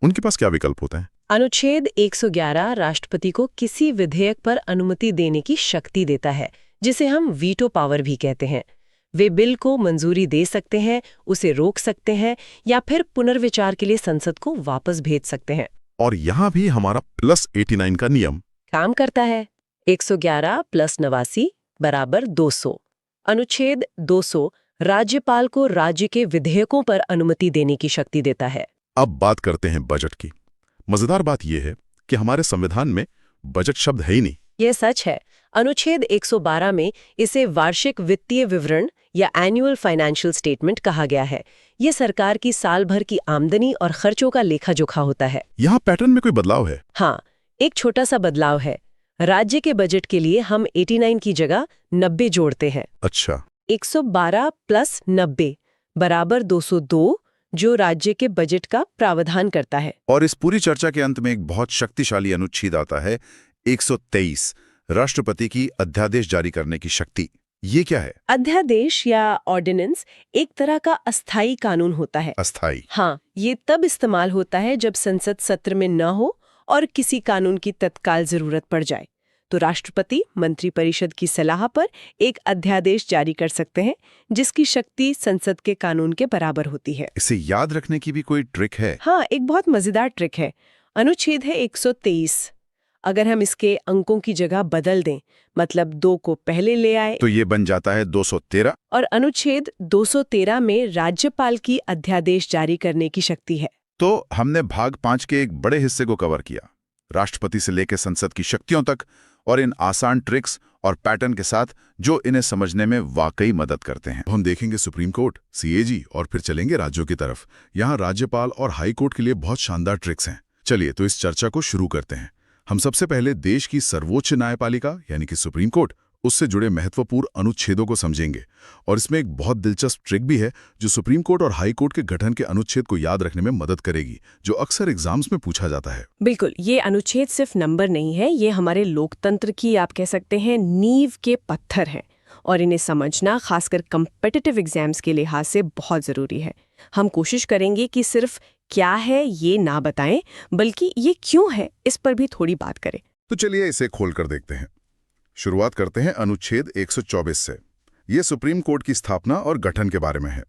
उनके पास क्या विकल्प होते हैं? अनुच्छेद 111 राष्ट्रपति को किसी विधेयक पर अनुमति देने की शक्ति देता है, जिसे हम वीटो पावर भी कहते हैं। वे बिल को मंजूरी दे सकते हैं, उसे रोक सकते हैं या फिर पुनर्विचार के लिए संसद को वापस भेज सकते हैं। और यहाँ भी हमारा +89 का नियम काम करता है। 111 + 89 बराबर 200। अनुच्छेद 200 राज्यपाल को राज्य के विधेयकों पर अनुमति देने की शक्ति देता है। अब बात करते हैं बजट की। मजेदार बात यह है कि हमारे संविधान में बजट शब्द है ही नहीं। ये सच है। अनुच्छेद 112 में इसे वार्षिक वित्तीय विवरण या एनुअल फाइनेंशियल स्टेटमेंट कहा गया है। ये सरकार की साल भर की आमदनी और खर्चों का लेखा जोखा होता है। यहाँ पैटर्न में कोई बदलाव है? हाँ, एक छोटा सा बदलाव है। राज्य के बजट के लिए हम 89 की जगह 90 जोड़ते हैं। अच्छा। 112 + 90 बराबर 202, जो राज्य के बजट का प्रावधान करता है। और इस पूरी चर्चा के अंत में एक बहुत शक्तिशाली अनुच्छेद आता है, 123, राष्ट्रपति की अध्यादेश जारी करने की शक्ति। ये क्या है? अध्यादेश या ऑर्डिनेंस एक तरह का अस्थायी कानून होता है। अस्थायी? हाँ, ये तब इस्तेमाल होता है जब संसद सत्र में न हो और किसी कानून की तत्काल जरूरत पड़ जाए, तो राष्ट्रपति मंत्रिपरिषद की सलाह पर एक अध्यादेश जारी कर सकते हैं, जिसकी शक्ति संसद के कानून के बराबर होती है। इसे याद रखने की भी कोई ट्रिक है? हाँ, एक बहुत मजेदार ट्रिक है। अनुच्छेद है 123। अगर हम इसके अंकों की जगह बदल दें, मतलब 2 को पहले ले आए, तो ये बन जाता है 213। और अनुच्छेद 213 में राज्यपाल की अध्यादेश जारी करने की शक्ति है। तो हमने भाग 5 के एक बड़े हिस्से को कवर किया, राष्ट्रपति से लेकर संसद की शक्तियों तक, और इन आसान ट्रिक्स और पैटर्न के साथ जो इन्हें समझने में वाकई मदद करते हैं। हम देखेंगे सुप्रीम कोर्ट, सीएजी और फिर चलेंगे राज्यों की तरफ। यहाँ राज्यपाल और हाई कोर्ट के लिए बहुत शानदार ट्रिक्स हैं। चलिए तो इस चर्चा को शुरू करते हैं। हम सबसे पहले देश की सर्वोच्च न्यायपालिका यानी कि सुप्रीम कोर्ट, उससे जुड़े महत्वपूर्ण अनुच्छेदों को समझेंगे। और इसमें एक बहुत दिलचस्प ट्रिक भी है जो सुप्रीम कोर्ट और हाई कोर्ट के गठन के अनुच्छेद को याद रखने में मदद करेगी, जो अक्सर एग्जाम्स में पूछा जाता है। बिल्कुल, ये अनुच्छेद सिर्फ नंबर नहीं है, ये हमारे लोकतंत्र की, आप कह सकते हैं, नींव के पत्थर हैं। और इन्हें समझना खासकर कम्पिटिटिव एग्जाम्स के लिहाज से बहुत ज़रूरी है। हम कोशिश करेंगे कि सिर्फ क्या है ये ना बताएं, बल्कि ये क्यों है इस पर भी थोड़ी बात करें। तो चलिए इसे खोलकर देखते हैं। शुरुआत करते हैं अनुच्छेद 124 से। ये सुप्रीम कोर्ट की स्थापना और गठन के बारे में है।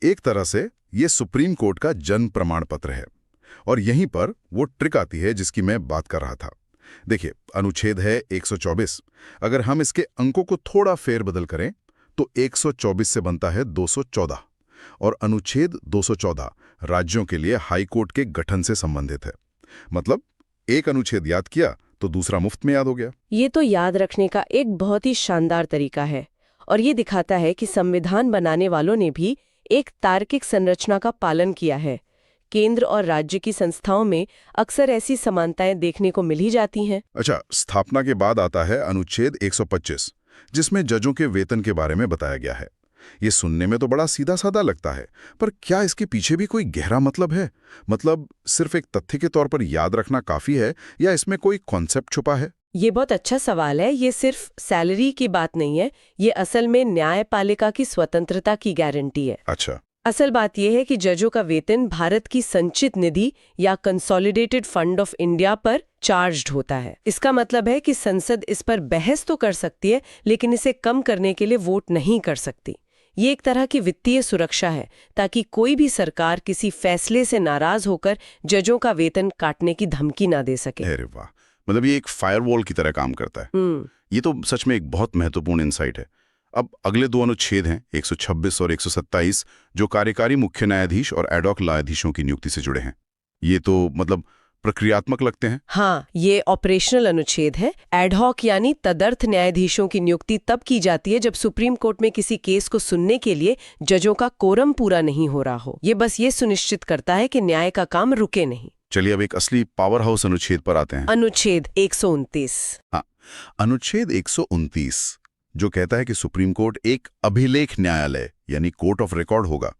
एक तरह से ये सुप्रीम कोर्ट का जन्म प्रमाण पत्र है। और यहीं पर वो ट्रिक आती है जिसकी मैं बात कर रहा था। देखिए, अनुच्छेद है 124। अगर हम इसके अंकों को थोड़ा फेरबदल करें तो 124 से बनता है 214, और अनुच्छेद 214 राज्यों के लिए हाई कोर्ट के गठन से संबंधित है। मतलब एक अनुच्छेद याद किया तो दूसरा मुफ्त में याद हो गया। ये तो याद रखने का एक बहुत ही शानदार तरीका है, और ये दिखाता है कि संविधान बनाने वालों ने भी एक तार्किक संरचना का पालन किया है। केंद्र और राज्य की संस्थाओं में अक्सर ऐसी समानताएं देखने को मिल ही जाती हैं। अच्छा, स्थापना के बाद आता है अनुच्छेद 125, जिसमें जजों के वेतन के बारे में बताया गया है। ये सुनने में तो बड़ा सीधा साधा लगता है, पर क्या इसके पीछे भी कोई गहरा मतलब है? मतलब सिर्फ एक तथ्य के तौर पर याद रखना काफी है, या इसमें कोई कॉन्सेप्ट छुपा है? ये बहुत अच्छा सवाल है। ये सिर्फ सैलरी की बात नहीं है, ये असल में न्यायपालिका की स्वतंत्रता की गारंटी है। अच्छा। असल बात यह है कि जजों का वेतन भारत की संचित निधि या कंसोलिडेटेड फंड ऑफ इंडिया पर चार्ज्ड होता है। इसका मतलब है कि संसद इस पर बहस तो कर सकती है, लेकिन इसे कम करने के लिए वोट नहीं कर सकती। ये एक तरह की वित्तीय सुरक्षा है, ताकि कोई भी सरकार किसी फैसले से नाराज होकर जजों का वेतन काटने की धमकी ना दे सके। अरे वाह, मतलब ये एक फायरवॉल की तरह काम करता है। ये तो सच में एक बहुत महत्वपूर्ण इंसाइट है। अब अगले दो अनुच्छेद हैं 126 और 127, जो कार्यकारी मुख्य न्यायाधीश और एडॉक न्यायाधीशों की नियुक्ति से जुड़े हैं। ये तो मतलब प्रक्रियात्मक लगते हैं। हाँ, ये ऑपरेशनल अनुच्छेद है। एडहॉक यानी तदर्थ न्यायाधीशों की नियुक्ति तब की जाती है जब सुप्रीम कोर्ट में किसी केस को सुनने के लिए जजों का कोरम पूरा नहीं हो रहा हो। ये बस ये सुनिश्चित करता है कि न्याय का काम रुके नहीं। चलिए अब एक असली पावर हाउस अनुच्छेद पर आते हैं। अनुच्छेद 129। हाँ, अनुच्छेद 129 जो कहता है कि सुप्रीम कोर्ट एक अभिलेख न्यायालय यानी कोर्ट ऑफ रिकॉर्ड होगा।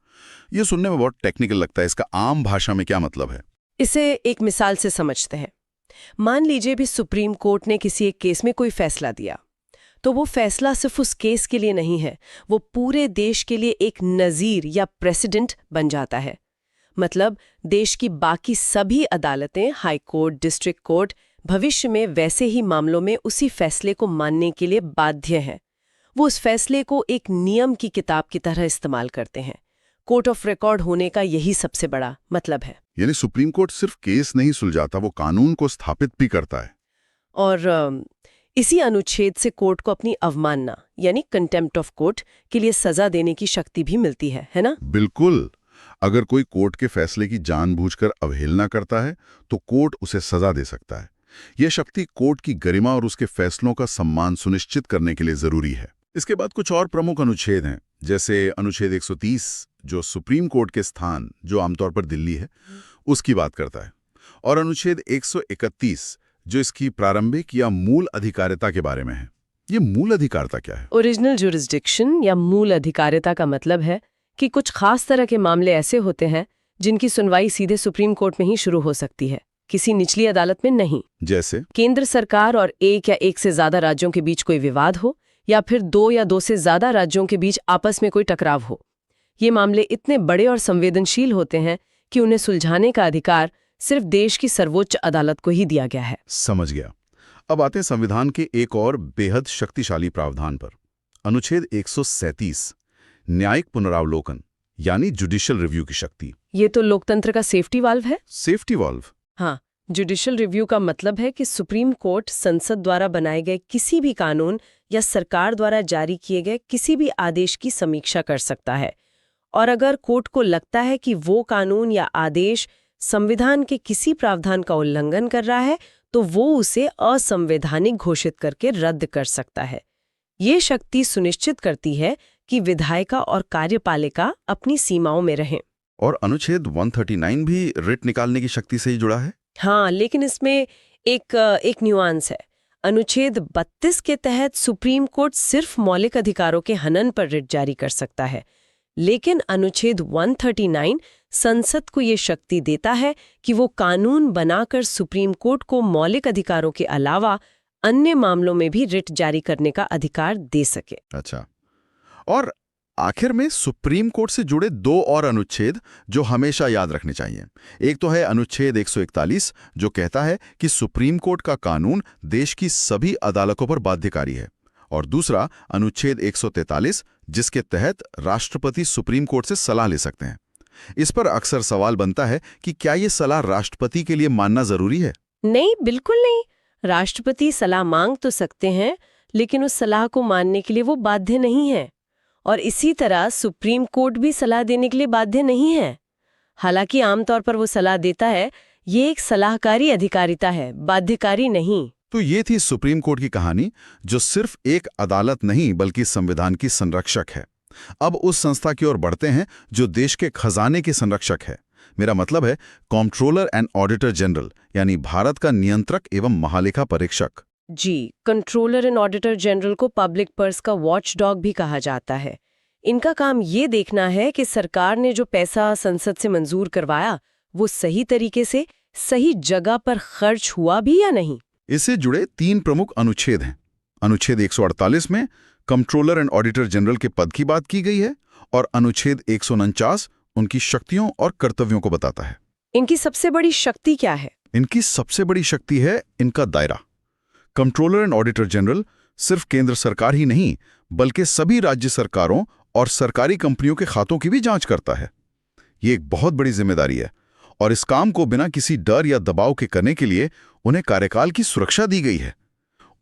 ये सुनने में बहुत टेक्निकल लगता है, इसका आम भाषा में क्या मतलब है? इसे एक मिसाल से समझते हैं। मान लीजिए भी सुप्रीम कोर्ट ने किसी एक केस में कोई फैसला दिया, तो वो फैसला सिर्फ उस केस के लिए नहीं है, वो पूरे देश के लिए एक नज़ीर या प्रेसिडेंट बन जाता है। मतलब देश की बाकी सभी अदालतें, हाई कोर्ट, डिस्ट्रिक्ट कोर्ट, भविष्य में वैसे ही मामलों में उसी फैसले को मानने के लिए बाध्य हैं। वो उस फैसले को एक नियम की किताब की तरह इस्तेमाल करते हैं। कोर्ट ऑफ रिकॉर्ड होने का यही सबसे बड़ा मतलब है। यानी सुप्रीम कोर्ट सिर्फ केस नहीं सुलझाता, वो कानून को स्थापित भी करता है। और इसी अनुच्छेद से कोर्ट को अपनी अवमानना यानी कंटेम्प्ट ऑफ कोर्ट के लिए सजा देने की शक्ति भी मिलती है ना? बिल्कुल। अगर कोई कोर्ट के फैसले की जानबूझकर अवहेलना करता है तो कोर्ट उसे सजा दे सकता है। यह शक्ति कोर्ट की गरिमा और उसके फैसलों का सम्मान सुनिश्चित करने के लिए जरूरी है। इसके बाद कुछ और प्रमुख अनुच्छेद हैं, जैसे अनुच्छेद 130 जो सुप्रीम कोर्ट के स्थान, जो आमतौर पर दिल्ली है, उसकी बात करता है, और अनुच्छेद 131 जो इसकी प्रारंभिक या मूल अधिकारिता के बारे में है। ये मूल अधिकारिता क्या है? ओरिजिनल जुरिस्डिक्शन या मूल अधिकारिता का मतलब है कि कुछ खास तरह के मामले ऐसे होते हैं जिनकी सुनवाई सीधे सुप्रीम कोर्ट में ही शुरू हो सकती है, किसी निचली अदालत में नहीं। जैसे केंद्र सरकार और एक या एक से ज्यादा राज्यों के बीच कोई विवाद हो, या फिर 2 या 2 से ज्यादा राज्यों के बीच आपस में कोई टकराव हो। ये मामले इतने बड़े और संवेदनशील होते हैं कि उन्हें सुलझाने का अधिकार सिर्फ देश की सर्वोच्च अदालत को ही दिया गया है। समझ गया। अब आते हैं संविधान के एक और बेहद शक्तिशाली प्रावधान पर। अनुच्छेद 137 न्यायिक पुनरावलोकन यानी जुडिशियल रिव्यू की शक्ति। ये तो लोकतंत्र का सेफ्टी वाल्व है। Safety valve? हाँ, जुडिशियल रिव्यू का मतलब है कि सुप्रीम कोर्ट संसद द्वारा बनाए गए किसी भी कानून या सरकार द्वारा जारी किए गए किसी भी आदेश की समीक्षा कर सकता है, और अगर कोर्ट को लगता है कि वो कानून या आदेश संविधान के किसी प्रावधान का उल्लंघन कर रहा है, तो वो उसे असंवैधानिक घोषित करके रद्द कर सकता है। ये शक्ति सुनिश्चित करती है कि विधायिका और कार्यपालिका अपनी सीमाओं में रहें। और अनुच्छेद 139 भी रिट निकालने की शक्ति से ही जुड़ा है? हाँ, लेकिन इसमें एक न्यूआंस है। अनुच्छेद 32 के तहत सुप्रीम कोर्ट सिर्फ मौलिक अधिकारों के हनन पर रिट जारी कर सकता है, लेकिन अनुच्छेद 139 संसद को ये शक्ति देता है कि वो कानून बनाकर सुप्रीम कोर्ट को मौलिक अधिकारों के अलावा अन्य मामलों में भी रिट जारी करने का अधिकार दे सके। अच्छा, और आखिर में सुप्रीम कोर्ट से जुड़े 2 और अनुच्छेद जो हमेशा याद रखने चाहिए। एक तो है अनुच्छेद 141 जो कहता है कि सुप्रीम कोर्ट का कानून देश की सभी अदालतों पर बाध्यकारी है, और दूसरा अनुच्छेद 143 जिसके तहत राष्ट्रपति सुप्रीम कोर्ट से सलाह ले सकते हैं। इस पर अक्सर सवाल बनता है कि क्या ये सलाह राष्ट्रपति के लिए मानना जरूरी है? नहीं, बिल्कुल नहीं। राष्ट्रपति सलाह मांग तो सकते हैं, लेकिन उस सलाह को मानने के लिए वो बाध्य नहीं है। और इसी तरह सुप्रीम कोर्ट भी सलाह देने के लिए बाध्य नहीं है। हालांकि आमतौर पर वो सलाह देता है, ये एक सलाहकारी अधिकारिता है, बाध्यकारी नहीं। तो ये थी सुप्रीम कोर्ट की कहानी, जो सिर्फ एक अदालत नहीं बल्कि संविधान की संरक्षक है। अब उस संस्था की ओर बढ़ते हैं जो देश के खजाने की संरक्षक है। मेरा मतलब है कंट्रोलर एंड ऑडिटर जनरल, यानी भारत का नियंत्रक एवं महालेखा परीक्षक। जी, कंट्रोलर एंड ऑडिटर जनरल को पब्लिक पर्स का वॉचडॉग भी कहा जाता है। इनका काम ये देखना है कि सरकार ने जो पैसा संसद से मंजूर करवाया, वो सही तरीके से सही जगह पर खर्च हुआ भी या नहीं। इससे जुड़े 3 प्रमुख अनुच्छेद हैं। अनुच्छेद 148 में कंट्रोलर एंड ऑडिटर जनरल के पद की बात की गई है, और अनुच्छेद 149 उनकी शक्तियों और कर्तव्यों को बताता है। इनकी सबसे बड़ी शक्ति क्या है? इनकी सबसे बड़ी शक्ति है इनका दायरा। कंट्रोलर एंड ऑडिटर जनरल सिर्फ केंद्र सरकार ही नहीं, बल्कि सभी राज्य सरकारों और सरकारी कंपनियों के खातों की भी जांच करता है। ये एक बहुत बड़ी जिम्मेदारी है, और इस काम को बिना किसी डर या दबाव के करने के लिए उन्हें कार्यकाल की सुरक्षा दी गई है।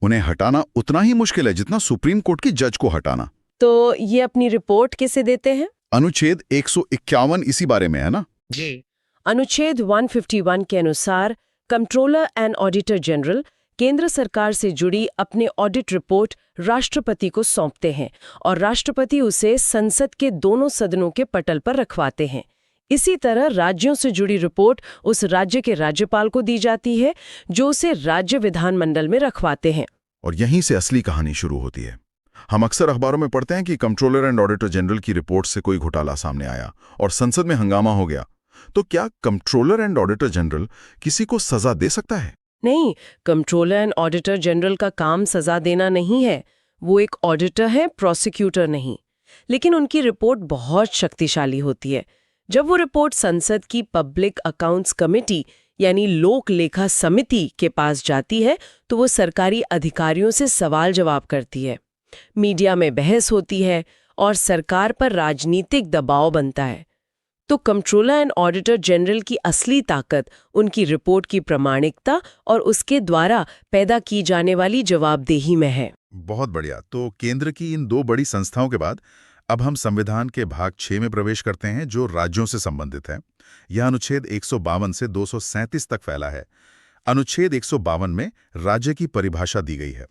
उन्हें हटाना उतना ही मुश्किल है जितना सुप्रीम कोर्ट की जज को हटाना। तो ये अपनी रिपोर्ट किसे देते हैं? अनुच्छेद 151 इसी बारे में है ना? जी। अनुच्छेद 151 के अनुसार कंट्रोलर एंड ऑडिटर जनरल केंद्र सरकार से जुड़ी अपने ऑडिट रिपोर्ट राष्ट्रपति को सौंपते हैं, और राष्ट्रपति उसे संसद के दोनों सदनों के पटल पर रखवाते हैं। इसी तरह राज्यों से जुड़ी रिपोर्ट उस राज्य के राज्यपाल को दी जाती है, जो उसे राज्य विधानमंडल में रखवाते हैं। और यहीं से असली कहानी शुरू होती है। हम अक्सर अखबारों में पढ़ते हैं कि कंट्रोलर एंड ऑडिटर जनरल की रिपोर्ट से कोई घोटाला सामने आया और संसद में हंगामा हो गया। तो क्या कंट्रोलर एंड ऑडिटर जनरल किसी को सजा दे सकता है? नहीं, कंट्रोलर एंड ऑडिटर जनरल का काम सजा देना नहीं है। वो एक ऑडिटर है, प्रोसिक्यूटर नहीं। लेकिन उनकी रिपोर्ट बहुत शक्तिशाली होती है। जब वो रिपोर्ट संसद की पब्लिक अकाउंट्स कमेटी यानी लोक लेखा समिति के पास जाती है, तो वो सरकारी अधिकारियों से सवाल जवाब करती है। मीडिया में बहस होती है और सरकार पर राजनीतिक दबाव बनता है। तो कंट्रोलर एंड ऑडिटर जनरल की असली ताकत उनकी रिपोर्ट की प्रामाणिकता और उसके द्वारा पैदा की जाने वाली जवाबदेही में है। बहुत बढ़िया। तो केंद्र की इन 2 बड़ी संस्थाओं के बाद अब हम संविधान के भाग 6 में प्रवेश करते हैं, जो राज्यों से संबंधित है। यह अनुच्छेद 152 से 237 तक फैला है। अनुच्छेद 152 में राज्य की परिभाषा दी गई है।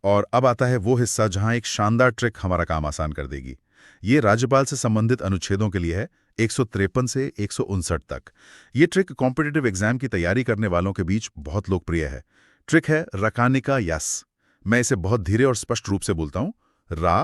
और अब आता है वो हिस्सा जहां एक शानदार ट्रिक हमारा काम आसान कर देगी। ये राज्यपाल से संबंधित अनुच्छेदों के लिए है, 153 से 159 तक। ये ट्रिक कॉम्पिटिटिव एग्जाम की तैयारी करने वालों के बीच बहुत लोकप्रिय है। ट्रिक है रकानिका यस। मैं इसे बहुत धीरे और स्पष्ट रूप से बोलता हूं, रा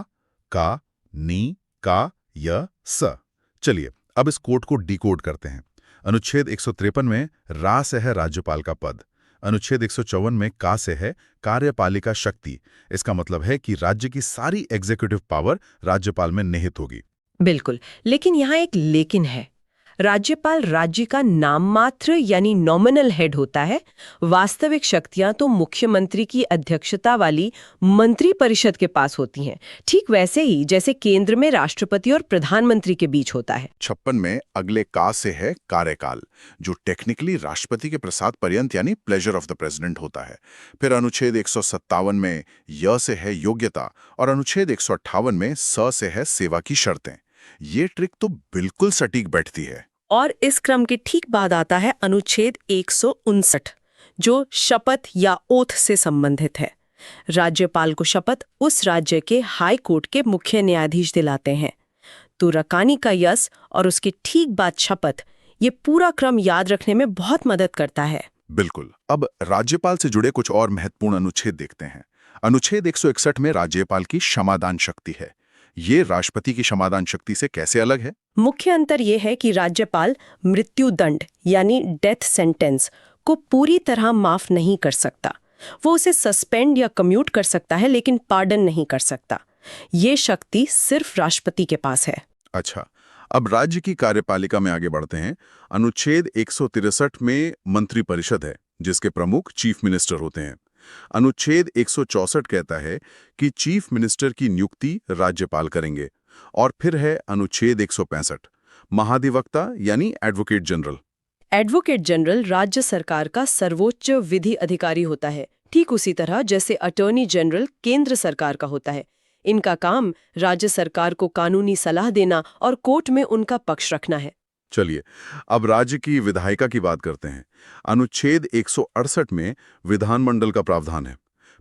का नी का य स। चलिए अब इस कोड को डिकोड करते हैं। अनुच्छेद 153 में रा से है राज्यपाल का पद। अनुच्छेद 154 में का से है कार्यपालिका शक्ति। इसका मतलब है कि राज्य की सारी एग्जीक्यूटिव पावर राज्यपाल में निहित होगी। बिल्कुल, लेकिन यहाँ एक लेकिन है। राज्यपाल राज्य का नाममात्र यानी नॉमिनल हेड होता है। वास्तविक शक्तियां तो मुख्यमंत्री की अध्यक्षता वाली मंत्री परिषद के पास होती हैं, ठीक वैसे ही जैसे केंद्र में राष्ट्रपति और प्रधानमंत्री के बीच होता है। 56 में अगले का से है कार्यकाल, जो टेक्निकली राष्ट्रपति के प्रसाद पर्यंत यानी प्लेजर ऑफ द प्रेसिडेंट होता है। फिर अनुच्छेद 157 में य से है योग्यता, और अनुच्छेद 158 में स से है सेवा की शर्तें। ये ट्रिक तो बिल्कुल सटीक बैठती है। और इस क्रम के ठीक बाद आता है अनुच्छेद 159, जो शपथ या ओथ से संबंधित है। राज्यपाल को शपथ उस राज्य के हाई कोर्ट के मुख्य न्यायाधीश दिलाते हैं। तो रकानी का यस और उसके ठीक बाद शपथ, ये पूरा क्रम याद रखने में बहुत मदद करता है। बिल्कुल। अब राज्यपाल से जुड़े कुछ और महत्वपूर्ण अनुच्छेद देखते हैं। अनुच्छेद 161 में राज्यपाल की क्षमादान शक्ति है। ये राष्ट्रपति की क्षमादान शक्ति से कैसे अलग है? मुख्य अंतर यह है कि राज्यपाल मृत्यु दंड यानी डेथ सेंटेंस को पूरी तरह माफ नहीं कर सकता। वो उसे सस्पेंड या कम्यूट कर सकता है, लेकिन पार्डन नहीं कर सकता। ये शक्ति सिर्फ राष्ट्रपति के पास है। अच्छा, अब राज्य की कार्यपालिका में आगे बढ़ते हैं। अनुच्छेद 163 में मंत्री परिषद है, जिसके प्रमुख चीफ मिनिस्टर होते हैं। अनुच्छेद 164 कहता है कि चीफ मिनिस्टर की नियुक्ति राज्यपाल करेंगे। और फिर है अनुच्छेद 165। महाधिवक्ता यानी एडवोकेट जनरल। एडवोकेट जनरल राज्य सरकार का सर्वोच्च विधि अधिकारी होता है, ठीक उसी तरह जैसे अटॉर्नी जनरल केंद्र सरकार का होता है। इनका काम राज्य सरकार को कानूनी सलाह देना और कोर्ट में उनका पक्ष रखना है। चलिए अब राज्य की विधायिका की बात करते हैं। अनुच्छेद 168 में विधानमंडल का प्रावधान है।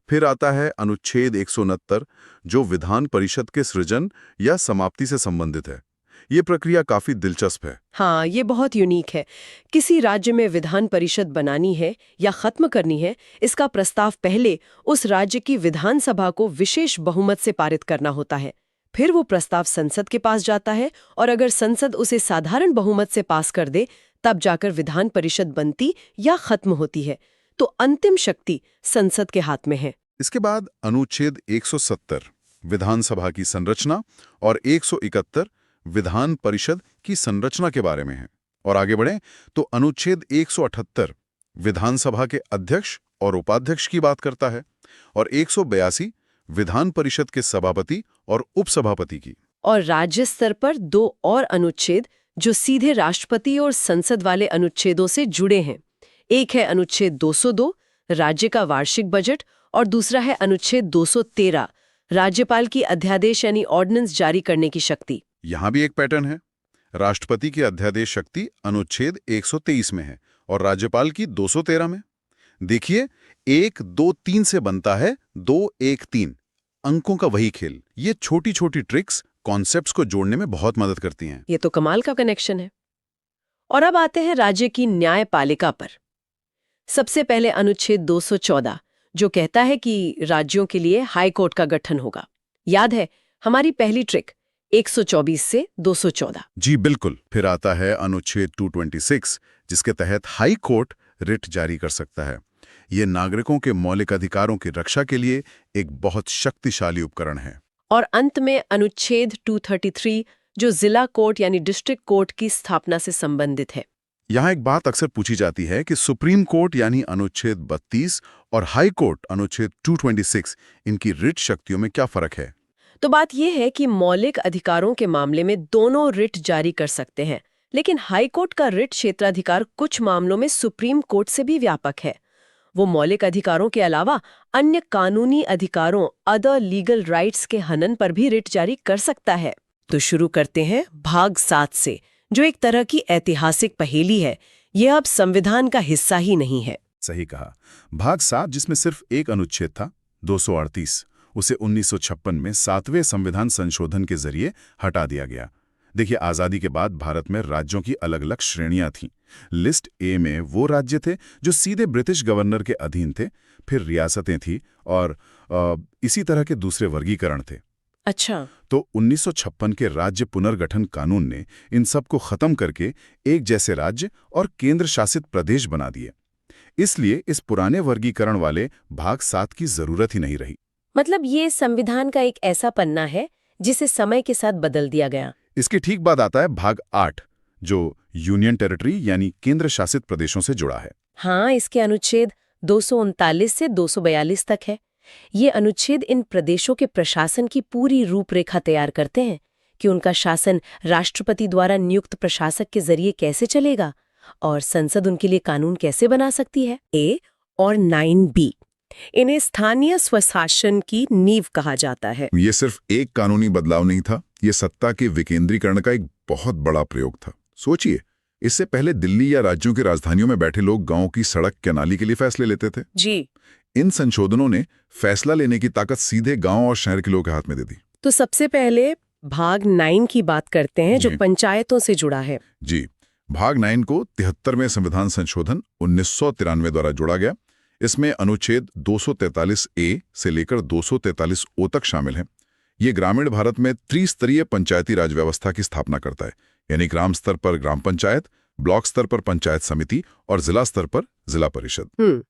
फिर आता है अनुच्छेद 169 जो विधान परिषद के सृजन या समाप्ति से संबंधित है। ये प्रक्रिया काफी दिलचस्प है। हाँ, ये बहुत यूनिक है। किसी राज्य में विधान परिषद बनानी है या खत्म करनी है, इसका प्रस्ताव पहले उस राज्य की विधानसभा को विशेष बहुमत से पारित करना होता है। फिर वो प्रस्ताव संसद के पास जाता है और अगर संसद उसे साधारण बहुमत से पास कर दे तब जाकर विधान परिषद बनती या खत्म होती है। तो अंतिम शक्ति संसद के हाथ में है। इसके बाद अनुच्छेद 170 विधानसभा की संरचना और 171 विधान परिषद की संरचना के बारे में है। और आगे बढ़ें तो अनुच्छेद 178 विधानसभा के अध्यक्ष और उपाध्यक्ष की बात करता है और 182 विधान परिषद के सभापति और उपसभापति की। और राज्य स्तर पर 2 और अनुच्छेद जो सीधे राष्ट्रपति और संसद वाले अनुच्छेदों से जुड़े हैं। एक है अनुच्छेद 202 राज्य का वार्षिक बजट और दूसरा है अनुच्छेद 213 राज्यपाल की अध्यादेश यानी ऑर्डिनेंस जारी करने की शक्ति। यहां भी एक पैटर्न है। राष्ट्रपति की अध्यादेश शक्ति अनुच्छेद 123 में है और राज्यपाल की 213 में। देखिए 1, 2, 3 से बनता है 2, 1, 3। अंकों का वही खेल। ये छोटी छोटी ट्रिक्स कॉन्सेप्ट्स को जोड़ने में बहुत मदद करती हैं। ये तो कमाल का कनेक्शन है। और अब आते हैं राज्य की न्यायपालिका पर। सबसे पहले अनुच्छेद 214 जो कहता है कि राज्यों के लिए हाई कोर्ट का गठन होगा। याद है हमारी पहली ट्रिक 124 से 214। जी बिल्कुल। फिर आता है अनुच्छेद 226 जिसके तहत हाई कोर्ट रिट जारी कर सकता है। ये नागरिकों के मौलिक अधिकारों की रक्षा के लिए एक बहुत शक्तिशाली उपकरण है। और अंत में अनुच्छेद 233 जो जिला कोर्ट यानी डिस्ट्रिक्ट कोर्ट की स्थापना से संबंधित है। यहाँ एक बात अक्सर पूछी जाती है कि सुप्रीम कोर्ट यानी अनुच्छेद 32 और हाई कोर्ट अनुच्छेद 226 इनकी रिट शक्तियों में क्या फर्क है? तो बात यह है कि मौलिक अधिकारों के मामले में दोनों रिट जारी कर सकते हैं, लेकिन हाई कोर्ट का रिट क्षेत्राधिकार कुछ मामलों में सुप्रीम कोर्ट से भी व्यापक है। वो मौलिक अधिकारों के अलावा अन्य कानूनी अधिकारों अदर लीगल राइट्स के हनन पर भी रिट जारी कर सकता है। तो शुरू करते हैं भाग 7 से, जो एक तरह की ऐतिहासिक पहेली है। यह अब संविधान का हिस्सा ही नहीं है। सही कहा। भाग 7 जिसमें सिर्फ एक अनुच्छेद था 238, उसे 1956 में 7वें संविधान संशोधन के जरिए हटा दिया गया। देखिए आजादी के बाद भारत में राज्यों की अलग अलग श्रेणियां थीं। लिस्ट ए में वो राज्य थे जो सीधे ब्रिटिश गवर्नर के अधीन थे, फिर रियासतें थीं और इसी तरह के दूसरे वर्गीकरण थे। अच्छा। तो 1956 के राज्य पुनर्गठन कानून ने इन सब को खत्म करके एक जैसे राज्य और केंद्र शासित प्रदेश बना दिए। इसलिए इस पुराने वर्गीकरण वाले भाग 7 की जरूरत ही नहीं रही। मतलब ये संविधान का एक ऐसा पन्ना है जिसे समय के साथ बदल दिया गया। इसके ठीक बाद आता है भाग 8 जो यूनियन टेरिटरी यानी केंद्र शासित प्रदेशों से जुड़ा है। हाँ, इसके अनुच्छेद 239 से 242 तक है। ये अनुच्छेद इन प्रदेशों के प्रशासन की पूरी रूपरेखा तैयार करते हैं कि उनका शासन राष्ट्रपति द्वारा नियुक्त प्रशासक के जरिए कैसे चलेगा और संसद उनके लिए कानून कैसे बना सकती है। ए और 9B इन्हें स्थानीय स्वशासन की नींव कहा जाता है। ये सिर्फ एक कानूनी बदलाव नहीं था, ये सत्ता के विकेंद्रीकरण का एक बहुत बड़ा प्रयोग था। सोचिए, इससे पहले दिल्ली या राज्यों की राजधानियों में बैठे लोग गांव की सड़क के नाली के लिए फैसले लेते थे। जी। इन संशोधनों ने फैसला लेने की ताकत सीधे गांव और शहर के लोगों के हाथ में दे दी। तो सबसे पहले भाग 9 की बात करते हैं जो पंचायतों से जुड़ा है। जी, भाग 9 को 73वें संविधान संशोधन 1993 द्वारा जोड़ा गया। इसमें अनुच्छेद 243A से लेकर 243O तक शामिल हैं। ये ग्रामीण भारत में त्रिस्तरीय पंचायती राज व्यवस्था की स्थापना करता है, यानी ग्राम स्तर पर ग्राम पंचायत, ब्लॉक स्तर पर पंचायत समिति और जिला स्तर पर जिला परिषद।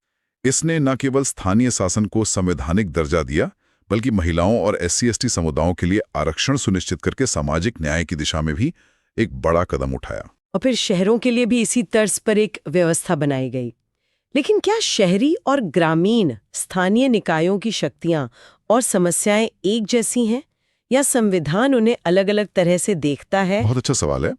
इसने न केवल स्थानीय शासन को संवैधानिक दर्जा दिया, बल्कि महिलाओं और SC/ST समुदायों के लिए आरक्षण सुनिश्चित करके सामाजिक न्याय की दिशा में भी एक बड़ा कदम उठाया। और फिर शहरों के लिए भी इसी तर्ज पर एक व्यवस्था बनाई गई। लेकिन क्या शहरी और ग्रामीण स्थानीय निकायों की शक्तियां और समस्याएं एक जैसी हैं या संविधान उन्हें अलग अलग तरह से देखता है? बहुत अच्छा सवाल है।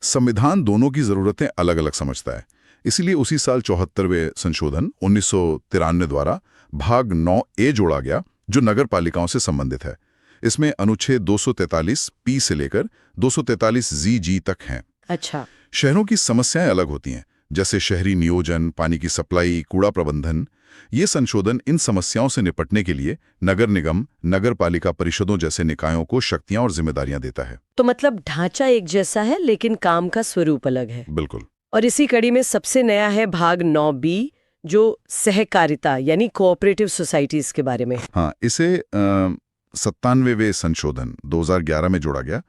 संविधान दोनों की जरूरतें अलग अलग समझता है। इसीलिए उसी साल 74वें संशोधन 1993 द्वारा भाग 9A जोड़ा गया, जो नगर पालिकाओं से संबंधित है। इसमें अनुच्छेद 243P से लेकर 243G तक हैं। अच्छा। शहरों की समस्याएं अलग होती हैं, जैसे शहरी नियोजन, पानी की सप्लाई, कूड़ा प्रबंधन। ये संशोधन इन समस्याओं से निपटने के लिए नगर निगम, नगर पालिका परिषदों जैसे निकायों को शक्तियां और जिम्मेदारियां देता है। तो मतलब ढांचा एक जैसा है, लेकिन काम का स्वरूप अलग है। बिल्कुल। और इसी कड़ी में सबसे नया है भाग 9B, जो सहकारिता यानी कोऑपरेटिव सोसाइटीज के बारे में। हाँ, इसे 97वें संशोधन 2011 में जोड़ा गया।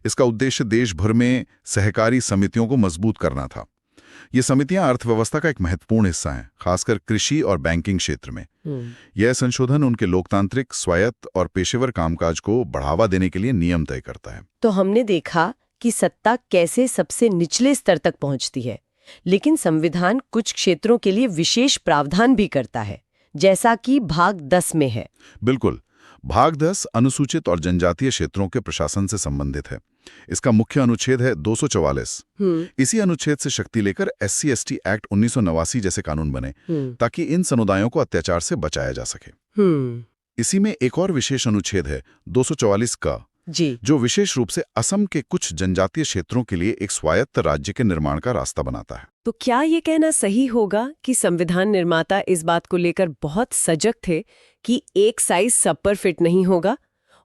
इसका उद्देश्य देश भर में सहकारी समितियों को मजबूत करना था। ये समितियां अर्थव्यवस्था का एक महत्वपूर्ण हिस्सा हैं, खासकर कृषि और बैंकिंग क्षेत्र में। यह संशोधन उनके लोकतांत्रिक, स्वायत्त और पेशेवर कामकाज को बढ़ावा देने के लिए नियम तय करता है। तो हमने देखा कि सत्ता कैसे सबसे निचले स्तर तक पहुंचती है, लेकिन संविधान कुछ क्षेत्रों के लिए विशेष प्रावधान भी करता है, जैसा कि भाग 10 में है। बिल्कुल। भाग 10 अनुसूचित और जनजातीय क्षेत्रों के प्रशासन से संबंधित है। इसका मुख्य अनुच्छेद है 244। इसी अनुच्छेद से शक्ति लेकर SC/ST एक्ट 1989 जैसे कानून बने, ताकि इन समुदायों को अत्याचार से बचाया जा सके। इसी में एक और विशेष अनुच्छेद है 244 का, जो विशेष रूप से असम के कुछ जनजातीय क्षेत्रों के लिए एक स्वायत्त राज्य के निर्माण का रास्ता बनाता है। तो क्या ये कहना सही होगा कि संविधान निर्माता इस बात को लेकर बहुत सजग थे कि एक साइज सब पर फिट नहीं होगा,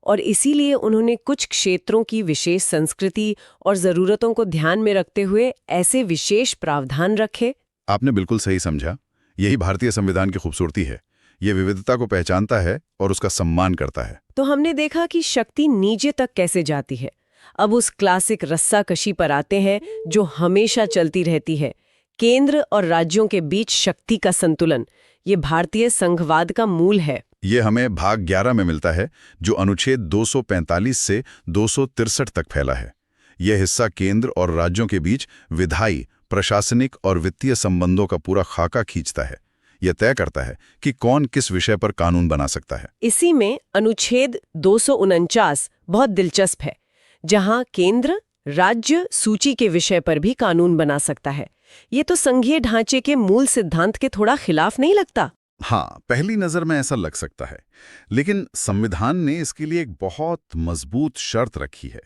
और इसीलिए उन्होंने कुछ क्षेत्रों की विशेष संस्कृति और जरूरतों को ध्यान में रखते हुए ऐसे विशेष प्रावधान रखे? आपने बिल्कुल सही समझा। यही भारतीय संविधान की खूबसूरती है। ये विविधता को पहचानता है और उसका सम्मान करता है। तो हमने देखा कि शक्ति नीचे तक कैसे जाती है। अब उस क्लासिक रस्साकशी पर आते हैं जो हमेशा चलती रहती है, केंद्र और राज्यों के बीच शक्ति का संतुलन। ये भारतीय संघवाद का मूल है। ये हमें भाग 11 में मिलता है, जो अनुच्छेद 245 से 263 तक फैला है। यह हिस्सा केंद्र और राज्यों के बीच विधायी, प्रशासनिक और वित्तीय संबंधों का पूरा खाका खींचता है। यह तय करता है कि कौन किस विषय पर कानून बना सकता है। इसी में अनुच्छेद 249 बहुत दिलचस्प है, जहां केंद्र राज्य सूची के विषय पर भी कानून बना सकता है। ये तो संघीय ढांचे के मूल सिद्धांत के थोड़ा खिलाफ नहीं लगता? हाँ, पहली नजर में ऐसा लग सकता है, लेकिन संविधान ने इसके लिए एक बहुत मजबूत शर्त रखी है।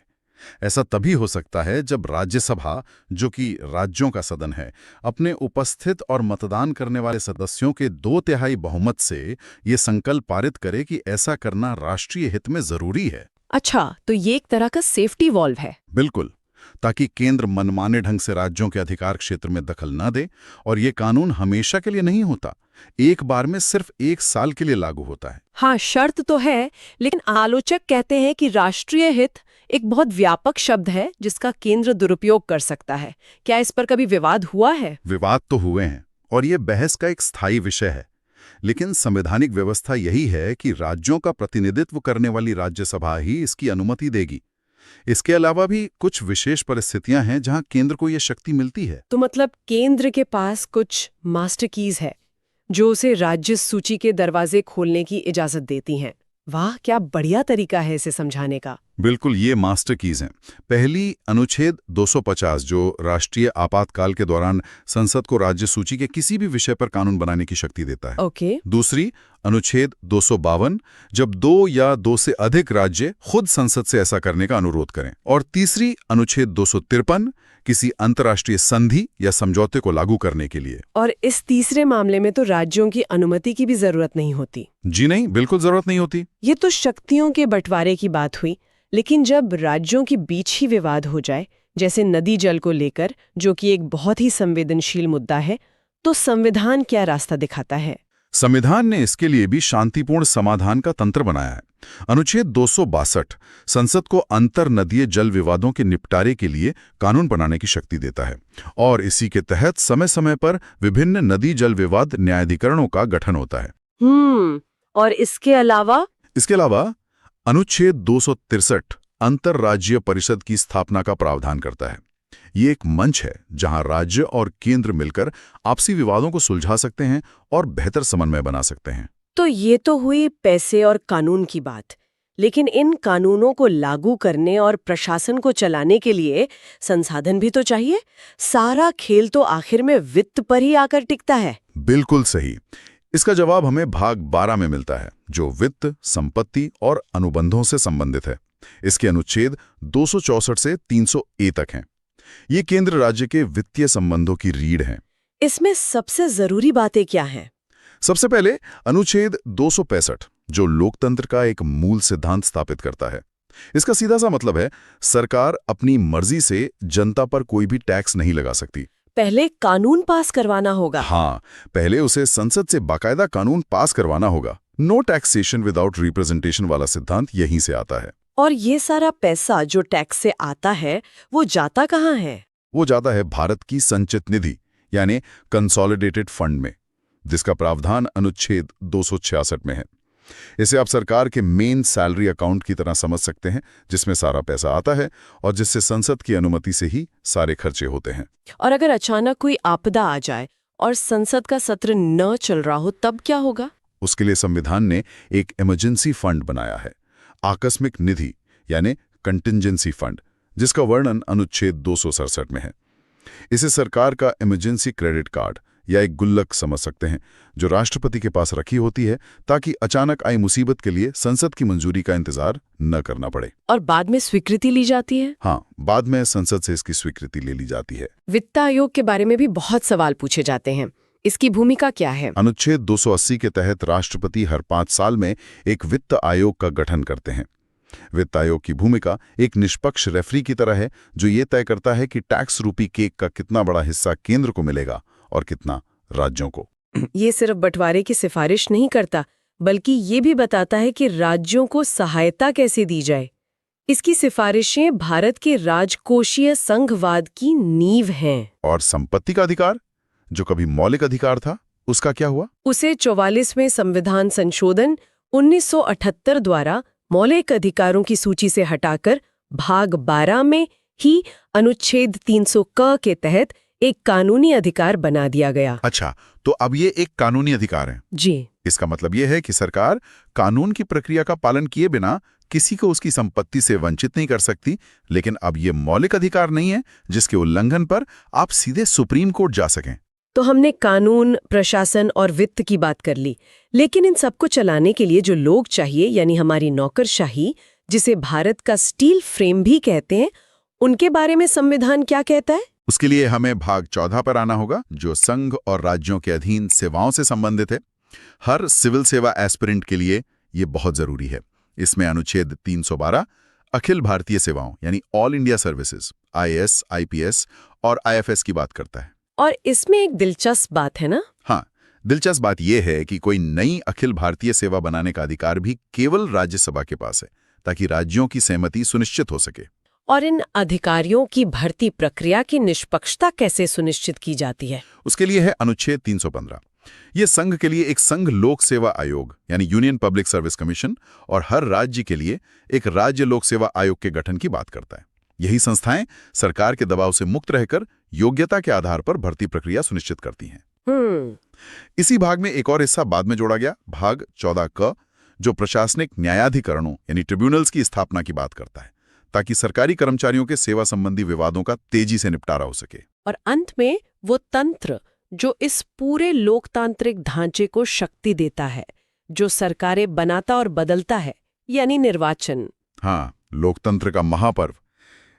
ऐसा तभी हो सकता है जब राज्यसभा, जो कि राज्यों का सदन है, अपने उपस्थित और मतदान करने वाले सदस्यों के 2/3 बहुमत से ये संकल्प पारित करे कि ऐसा करना राष्ट्रीय हित में जरूरी है। अच्छा, तो ये एक तरह का सेफ्टी वॉल्व है। बिल्कुल, ताकि केंद्र मनमाने ढंग से राज्यों के अधिकार क्षेत्र में दखल न दे। और ये कानून हमेशा के लिए नहीं होता, एक बार में सिर्फ 1 साल के लिए लागू होता है। हाँ, शर्त तो है, लेकिन आलोचक कहते हैं कि राष्ट्रीय हित एक बहुत व्यापक शब्द है जिसका केंद्र दुरुपयोग कर सकता है। क्या इस पर कभी विवाद हुआ है? विवाद तो हुए हैं, और ये बहस का एक स्थायी विषय है। लेकिन संवैधानिक व्यवस्था यही है कि राज्यों का प्रतिनिधित्व करने वाली राज्यसभा ही इसकी अनुमति देगी। इसके अलावा भी कुछ विशेष परिस्थितियां हैं जहां केंद्र को यह शक्ति मिलती है। तो मतलब केंद्र के पास कुछ मास्टर कीज है जो उसे राज्य सूची के दरवाजे खोलने की इजाजत देती हैं। वाह, क्या बढ़िया तरीका है इसे समझाने का। बिल्कुल, ये मास्टर कीज हैं। पहली, अनुच्छेद 250, जो राष्ट्रीय आपातकाल के दौरान संसद को राज्य सूची के किसी भी विषय पर कानून बनाने की शक्ति देता है। ओके। दूसरी, अनुच्छेद 252, जब 2 या 2 से अधिक राज्य खुद संसद से ऐसा करने का अनुरोध करें। और तीसरी, अनुच्छेद 253, किसी अंतर्राष्ट्रीय संधि या समझौते को लागू करने के लिए। और इस तीसरे मामले में तो राज्यों की अनुमति की भी जरूरत नहीं होती। जी नहीं, बिल्कुल जरूरत नहीं होती। ये तो शक्तियों के बंटवारे की बात हुई, लेकिन जब राज्यों के बीच ही विवाद हो जाए, जैसे नदी जल को लेकर, जो कि एक बहुत ही संवेदनशील मुद्दा है, तो संविधान क्या रास्ता दिखाता है? संविधान ने इसके लिए भी शांतिपूर्ण समाधान का तंत्र बनाया है। अनुच्छेद 262 संसद को अंतर नदीय जल विवादों के निपटारे के लिए कानून बनाने की शक्ति देता है, और इसी के तहत समय समय पर विभिन्न नदी जल विवाद न्यायाधिकरणों का गठन होता है। और इसके अलावा अनुच्छेद 263 अंतर्राज्यीय परिषद की स्थापना का प्रावधान करता है। ये एक मंच है जहां राज्य और केंद्र मिलकर आपसी विवादों को सुलझा सकते हैं और बेहतर समन्वय बना सकते हैं। तो ये तो हुई पैसे और कानून की बात, लेकिन इन कानूनों को लागू करने और प्रशासन को चलाने के लिए संसाधन भी तो चाहिए। सारा खेल तो आखिर में वित्त पर ही आकर टिकता है। बिल्कुल सही। इसका जवाब हमें भाग 12 में मिलता है, जो वित्त, संपत्ति और अनुबंधों से संबंधित है। इसके अनुच्छेद 264 से 300A तक हैं। ये केंद्र राज्य के वित्तीय संबंधों की रीढ़ हैं। इसमें सबसे जरूरी बातें क्या हैं? सबसे पहले अनुच्छेद 265, जो लोकतंत्र का एक मूल सिद्धांत स्थापित करता है। इसका सीधा सा मतलब है, सरकार अपनी मर्जी से जनता पर कोई भी टैक्स नहीं लगा सकती। पहले कानून पास करवाना होगा। हाँ, पहले उसे संसद से बाकायदा कानून पास करवाना होगा। नो टैक्सेशन विदाउट रिप्रेजेंटेशन वाला सिद्धांत यहीं से आता है। और ये सारा पैसा जो टैक्स से आता है, वो जाता कहाँ है? वो जाता है भारत की संचित निधि, यानी कंसोलिडेटेड फंड में, जिसका प्रावधान अनुच्छेद 266 में है। इसे आप सरकार के मेन सैलरी अकाउंट की तरह समझ सकते हैं, जिसमें सारा पैसा आता है और जिससे संसद की अनुमति से ही सारे खर्चे होते हैं। और अगर अचानक कोई आपदा आ जाए और संसद का सत्र न चल रहा हो, तब क्या होगा? उसके लिए संविधान ने एक इमरजेंसी फंड बनाया है, आकस्मिक निधि यानी कंटिंजेंसी फंड, जिसका वर्णन अनुच्छेद 267 में है। इसे सरकार का इमरजेंसी क्रेडिट कार्ड या एक गुल्लक समझ सकते हैं, जो राष्ट्रपति के पास रखी होती है ताकि अचानक आई मुसीबत के लिए संसद की मंजूरी का इंतजार न करना पड़े। और बाद में स्वीकृति ली जाती है? हाँ, बाद में संसद से इसकी स्वीकृति ले ली जाती है। वित्त आयोग के बारे में भी बहुत सवाल पूछे जाते हैं। इसकी भूमिका क्या है? अनुच्छेद 280 के तहत राष्ट्रपति हर 5 साल में एक वित्त आयोग का गठन करते हैं। वित्त आयोग की भूमिका एक निष्पक्ष रेफरी की तरह है, जो ये तय करता है कि टैक्स रूपी केक का कितना बड़ा हिस्सा केंद्र को मिलेगा और कितना राज्यों को। ये सिर्फ बंटवारे की सिफारिश नहीं करता, बल्कि ये भी बताता है कि राज्यों को सहायता कैसे दी जाए। इसकी सिफारिशें भारत के राजकोषीय संघवाद की नींव हैं। और संपत्ति का अधिकार, जो कभी मौलिक अधिकार था, उसका क्या हुआ? उसे 44वें संविधान संशोधन 1978 द्वारा मौलिक अधिकारों की सूची से हटाकर भाग 12 में ही अनुच्छेद 300 क के तहत एक कानूनी अधिकार बना दिया गया। अच्छा, तो अब ये एक कानूनी अधिकार है। जी। इसका मतलब ये है कि सरकार कानून की प्रक्रिया का पालन किए बिना किसी को उसकी संपत्ति से वंचित नहीं कर सकती। लेकिन अब ये मौलिक अधिकार नहीं है जिसके उल्लंघन पर आप सीधे सुप्रीम कोर्ट जा सकें। तो हमने कानून, प्रशासन और वित्त की बात कर ली, लेकिन इन सबको चलाने के लिए जो लोग चाहिए, यानी हमारी नौकरशाही, जिसे भारत का स्टील फ्रेम भी कहते हैं, उनके बारे में संविधान क्या कहता है? उसके लिए हमें भाग 14 पर आना होगा, जो संघ और राज्यों के अधीन सेवाओं से संबंधित है। हर सिविल सेवा एस्पिरेंट के लिए ये बहुत जरूरी है। इसमें अनुच्छेद 312 अखिल भारतीय सेवाओं यानी all India services, IAS, IPS और IFS की बात करता है। और इसमें एक दिलचस्प बात है ना? हाँ, दिलचस्प बात यह है कि कोई नई अखिल भारतीय सेवा बनाने का अधिकार भी केवल राज्यसभा के पास है, ताकि राज्यों की सहमति सुनिश्चित हो सके। और इन अधिकारियों की भर्ती प्रक्रिया की निष्पक्षता कैसे सुनिश्चित की जाती है? उसके लिए है अनुच्छेद 315। ये संघ के लिए एक संघ लोक सेवा आयोग यानी यूनियन पब्लिक सर्विस कमीशन और हर राज्य के लिए एक राज्य लोक सेवा आयोग के गठन की बात करता है। यही संस्थाएं सरकार के दबाव से मुक्त रहकर योग्यता के आधार पर भर्ती प्रक्रिया सुनिश्चित करती हैं। इसी भाग में एक और हिस्सा बाद में जोड़ा गया, भाग 14 क, जो प्रशासनिक न्यायाधिकरणों यानी ट्रिब्यूनल्स की स्थापना की बात करता है, ताकि सरकारी कर्मचारियों के सेवा संबंधी विवादों का तेजी से निपटारा हो सके। और अंत में वो तंत्र जो इस पूरे लोकतांत्रिक ढांचे को शक्ति देता है, जो सरकारें बनाता और बदलता है, यानी निर्वाचन। हाँ, लोकतंत्र का महापर्व।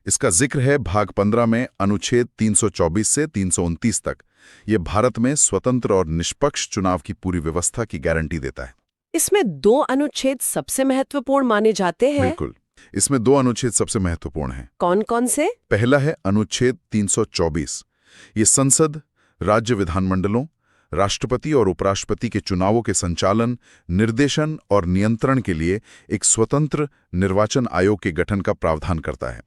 इसका जिक्र है भाग 15 में अनुच्छेद 324 से 329 तक। ये भारत में स्वतंत्र और निष्पक्ष चुनाव की पूरी व्यवस्था की गारंटी देता है। इसमें 2 अनुच्छेद सबसे महत्वपूर्ण माने जाते हैं। बिल्कुल, इसमें 2 अनुच्छेद सबसे महत्वपूर्ण हैं। कौन कौन से? पहला है अनुच्छेद 324। ये संसद, राज्य विधानमंडलों, राष्ट्रपति और उपराष्ट्रपति के चुनावों के संचालन, निर्देशन और नियंत्रण के लिए एक स्वतंत्र निर्वाचन आयोग के गठन का प्रावधान करता है।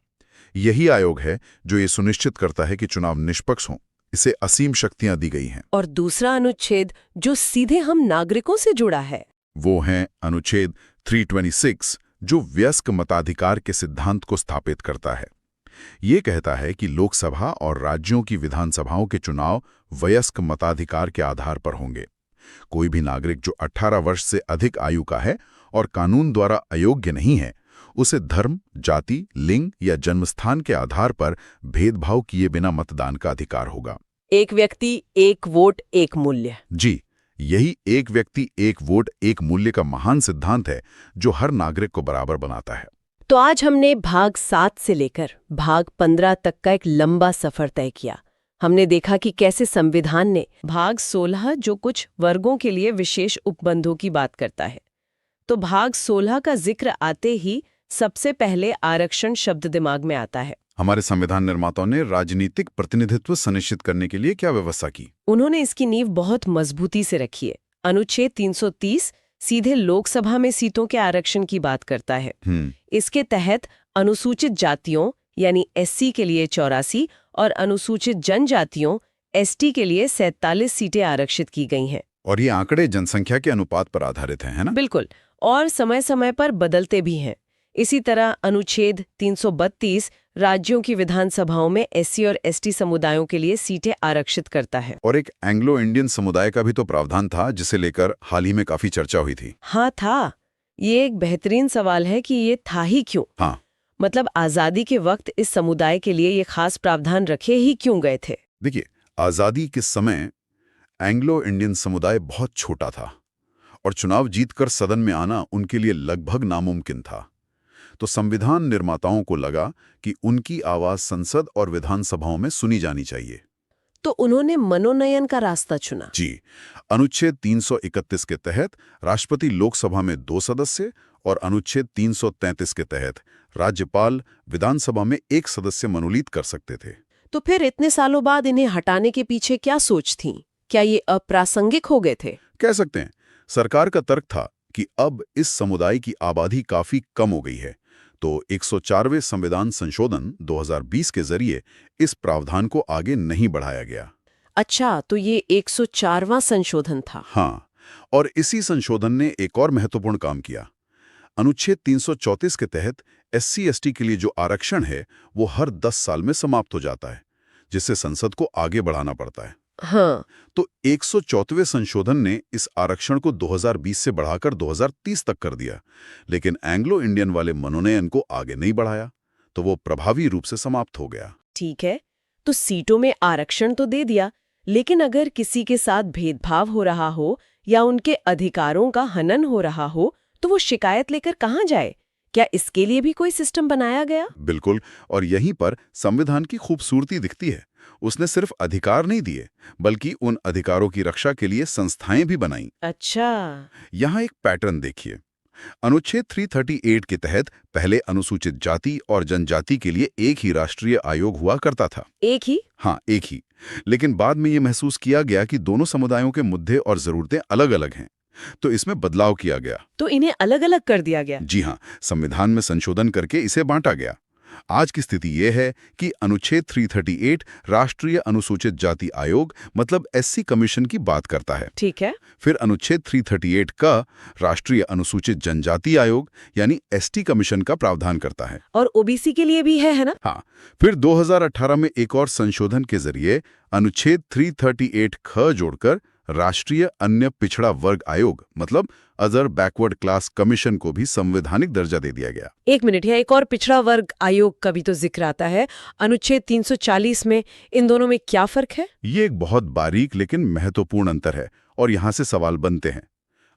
यही आयोग है जो ये सुनिश्चित करता है कि चुनाव निष्पक्ष हों। इसे असीम शक्तियां दी गई हैं। और दूसरा अनुच्छेद जो सीधे हम नागरिकों से जुड़ा है, वो है अनुच्छेद 326, जो वयस्क मताधिकार के सिद्धांत को स्थापित करता है। ये कहता है कि लोकसभा और राज्यों की विधानसभाओं के चुनाव वयस्क मताधिकार के आधार पर होंगे। कोई भी नागरिक जो 18 वर्ष से अधिक आयु का है और कानून द्वारा अयोग्य नहीं है, उसे धर्म, जाति, लिंग या जन्मस्थान के आधार पर भेदभाव किए बिना मतदान का अधिकार होगा। एक व्यक्ति एक वोट एक मूल्य। जी, यही एक व्यक्ति एक वोट एक मूल्य का महान सिद्धांत है जो हर नागरिक को बराबर बनाता है। तो आज हमने भाग 7 से लेकर भाग 15 तक का एक लंबा सफर तय किया। हमने देखा कि कैसे संविधान ने भाग 16 जो कुछ वर्गों के लिए विशेष उपबंधों की बात करता है, तो भाग 16 का जिक्र आते ही सबसे पहले आरक्षण शब्द दिमाग में आता है। हमारे संविधान निर्माताओं ने राजनीतिक प्रतिनिधित्व सुनिश्चित करने के लिए क्या व्यवस्था की? उन्होंने इसकी नींव बहुत मजबूती से रखी है। अनुच्छेद 330 सीधे लोकसभा में सीटों के आरक्षण की बात करता है। इसके तहत अनुसूचित जातियों यानी एससी के लिए 84 और अनुसूचित जनजातियों एसटी के लिए 47 सीटें आरक्षित की गई हैं। और ये आंकड़े जनसंख्या के अनुपात पर आधारित हैं, है ना? बिल्कुल, और समय समय पर बदलते भी हैं। इसी तरह अनुच्छेद 332 राज्यों की विधानसभाओं में एससी और एसटी समुदायों के लिए सीटें आरक्षित करता है। और एक एंग्लो इंडियन समुदाय का भी तो प्रावधान था, जिसे लेकर हाल ही में काफी चर्चा हुई थी। हाँ था। ये एक बेहतरीन सवाल है कि ये था ही क्यों? हाँ, मतलब आजादी के वक्त इस समुदाय के लिए ये खास प्रावधान रखे ही क्यों गए थे? देखिए, आजादी के समय एंग्लो इंडियन समुदाय बहुत छोटा था और चुनाव जीतकर सदन में आना उनके लिए लगभग नामुमकिन था। तो संविधान निर्माताओं को लगा कि उनकी आवाज संसद और विधानसभाओं में सुनी जानी चाहिए। तो उन्होंने मनोनयन का रास्ता चुना। जी, अनुच्छेद 331 के तहत राष्ट्रपति लोकसभा में 2 सदस्य और अनुच्छेद 333 के तहत राज्यपाल विधानसभा में 1 सदस्य मनोनीत कर सकते थे। तो फिर इतने सालों बाद इन्हें हटाने के पीछे क्या सोच थी? क्या ये अप्रासंगिक हो गए थे? कह सकते हैं। सरकार का तर्क था कि अब इस समुदाय की आबादी काफी कम हो गई है, तो 104वें संविधान संशोधन 2020 के जरिए इस प्रावधान को आगे नहीं बढ़ाया गया। अच्छा, तो ये 104वां संशोधन था। हाँ, और इसी संशोधन ने एक और महत्वपूर्ण काम किया। अनुच्छेद 334 के तहत SC/ST के लिए जो आरक्षण है वो हर 10 साल में समाप्त हो जाता है, जिससे संसद को आगे बढ़ाना पड़ता है। हाँ, तो 104वें संशोधन ने इस आरक्षण को 2020 से बढ़ाकर 2030 तक कर दिया, लेकिन एंग्लो इंडियन वाले मनोनयन को आगे नहीं बढ़ाया, तो वो प्रभावी रूप से समाप्त हो गया। ठीक है, तो सीटों में आरक्षण तो दे दिया, लेकिन अगर किसी के साथ भेदभाव हो रहा हो या उनके अधिकारों का हनन हो रहा हो, तो वो शिकायत लेकर कहाँ जाए? क्या इसके लिए भी कोई सिस्टम बनाया गया? बिल्कुल, और यहीं पर संविधान की खूबसूरती दिखती है। उसने सिर्फ अधिकार नहीं दिए, बल्कि उन अधिकारों की रक्षा के लिए संस्थाएं भी बनाई। अच्छा, यहाँ एक पैटर्न देखिए। अनुच्छेद 338 के तहत पहले अनुसूचित जाति और जनजाति के लिए एक ही राष्ट्रीय आयोग हुआ करता था। एक ही? हाँ, एक ही। लेकिन बाद में ये महसूस किया गया कि दोनों समुदायों के मुद्दे और जरूरतें अलग-अलग हैं, तो इसमें बदलाव किया गया। तो इन्हें अलग-अलग कर दिया गया? जी हाँ, संविधान में संशोधन करके इसे बांटा गया। आज की स्थिति यह है कि अनुच्छेद 338 राष्ट्रीय अनुसूचित जाति आयोग मतलब SC कमीशन की बात करता है। ठीक है। फिर अनुच्छेद 338 का राष्ट्रीय अनुसूचित जनजाति आयोग यानी ST कमीशन का प्रावधान करता है। और OBC के लिए भी है ना? हाँ, फिर 2018 में एक और संशोधन के जरिए अनुच्छेद 338 ख जोड़कर राष्ट्रीय अन्य पिछड़ा वर्ग आयोग मतलब अदर बैकवर्ड क्लास कमीशन को भी संवैधानिक दर्जा दे दिया गया। एक मिनट, यहाँ एक और पिछड़ा वर्ग आयोग का भी तो जिक्र आता है। अनुच्छेद 340 में इन दोनों में क्या फर्क है? ये एक बहुत बारीक लेकिन महत्वपूर्ण अंतर है और यहाँ से सवाल बनते हैं।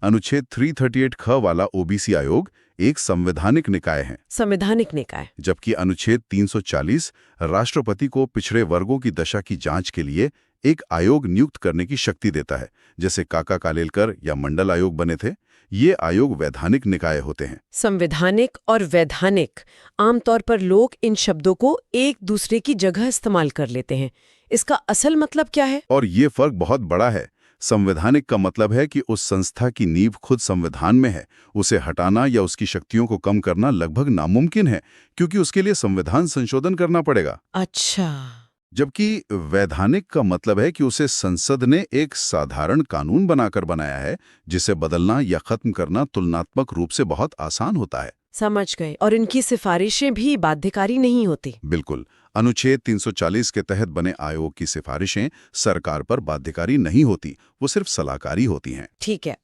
अनुच्छेद 338 ख वाला OBC आयोग एक संवैधानिक निकाय है। संवैधानिक निकाय। जबकि अनुच्छेद 340 राष्ट्रपति को पिछड़े वर्गों की दशा की जांच के लिए एक आयोग नियुक्त करने की शक्ति देता है, जैसे काका कालेलकर या मंडल आयोग बने थे। ये आयोग वैधानिक निकाय होते हैं। संवैधानिक और वैधानिक, आमतौर पर लोग इन शब्दों को एक दूसरे की जगह इस्तेमाल कर लेते हैं। इसका असल मतलब क्या है? और ये फर्क बहुत बड़ा है। संवैधानिक का मतलब है कि उस संस्था की नींव खुद संविधान में है। उसे हटाना या उसकी शक्तियों को कम करना लगभग नामुमकिन है, क्योंकि उसके लिए संविधान संशोधन करना पड़ेगा। अच्छा। जबकि वैधानिक का मतलब है कि उसे संसद ने एक साधारण कानून बनाकर बनाया है, जिसे बदलना या खत्म करना तुलनात्मक रूप से बहुत आसान होता है। समझ गए। और इनकी सिफारिशें भी बाध्यकारी नहीं होती? बिल्कुल। अनुच्छेद 340 के तहत बने आयोग की सिफारिशें सरकार पर बाध्यकारी नहीं होती, वो सिर्फ सलाहकारी होती हैं। ठीक है।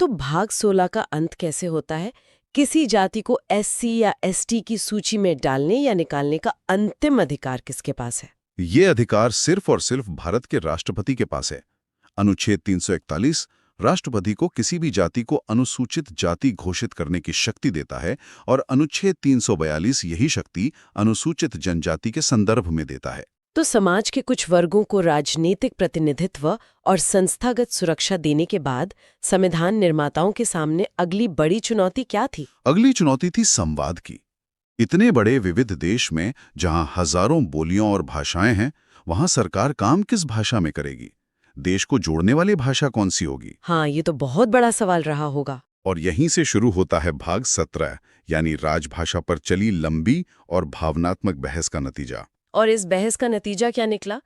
तो भाग 16 का अंत कैसे होता है? किसी जाति को एससी या एसटी की सूची में डालने या निकालने का अंतिम अधिकार किसके पास है? ये अधिकार सिर्फ और सिर्फ भारत के राष्ट्रपति के पास है। अनुच्छेद 341 राष्ट्रपति को किसी भी जाति को अनुसूचित जाति घोषित करने की शक्ति देता है और अनुच्छेद 342 यही शक्ति अनुसूचित जनजाति के संदर्भ में देता है। तो समाज के कुछ वर्गों को राजनीतिक प्रतिनिधित्व और संस्थागत सुरक्षा देने के बाद संविधान निर्माताओं के सामने अगली बड़ी चुनौती क्या थी? अगली चुनौती थी संवाद की। इतने बड़े विविध देश में जहां हजारों बोलियों और भाषाएं हैं, वहां सरकार काम किस भाषा में करेगी? देश को जोड़ने वाली भाषा कौन सी होगी? हाँ, ये तो बहुत बड़ा सवाल रहा होगा। और यहीं से शुरू होता है भाग 17 यानी राजभाषा पर चली लंबी और भावनात्मक बहस का नतीजा। और इस बहस का नतीजा क्या निकला?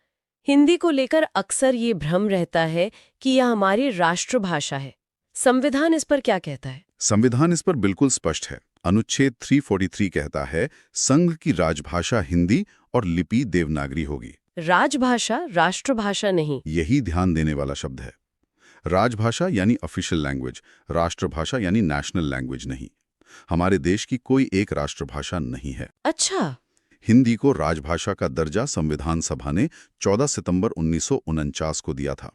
हिंदी को लेकर अक्सर ये भ्रम रहता है कि यह हमारी राष्ट्रभाषा है। संविधान इस पर क्या कहता है? संविधान इस पर बिल्कुल स्पष्ट है। अनुच्छेद 343 कहता है संघ की राजभाषा हिंदी और लिपि देवनागरी होगी। राजभाषा, राष्ट्रभाषा नहीं। यही ध्यान देने वाला शब्द है। राजभाषा यानी ऑफिशियल लैंग्वेज, राष्ट्रभाषा यानी नेशनल लैंग्वेज नहीं। हमारे देश की कोई एक राष्ट्रभाषा नहीं है। अच्छा। हिंदी को राजभाषा का दर्जा संविधान सभा ने 14 सितंबर 1949 को दिया था।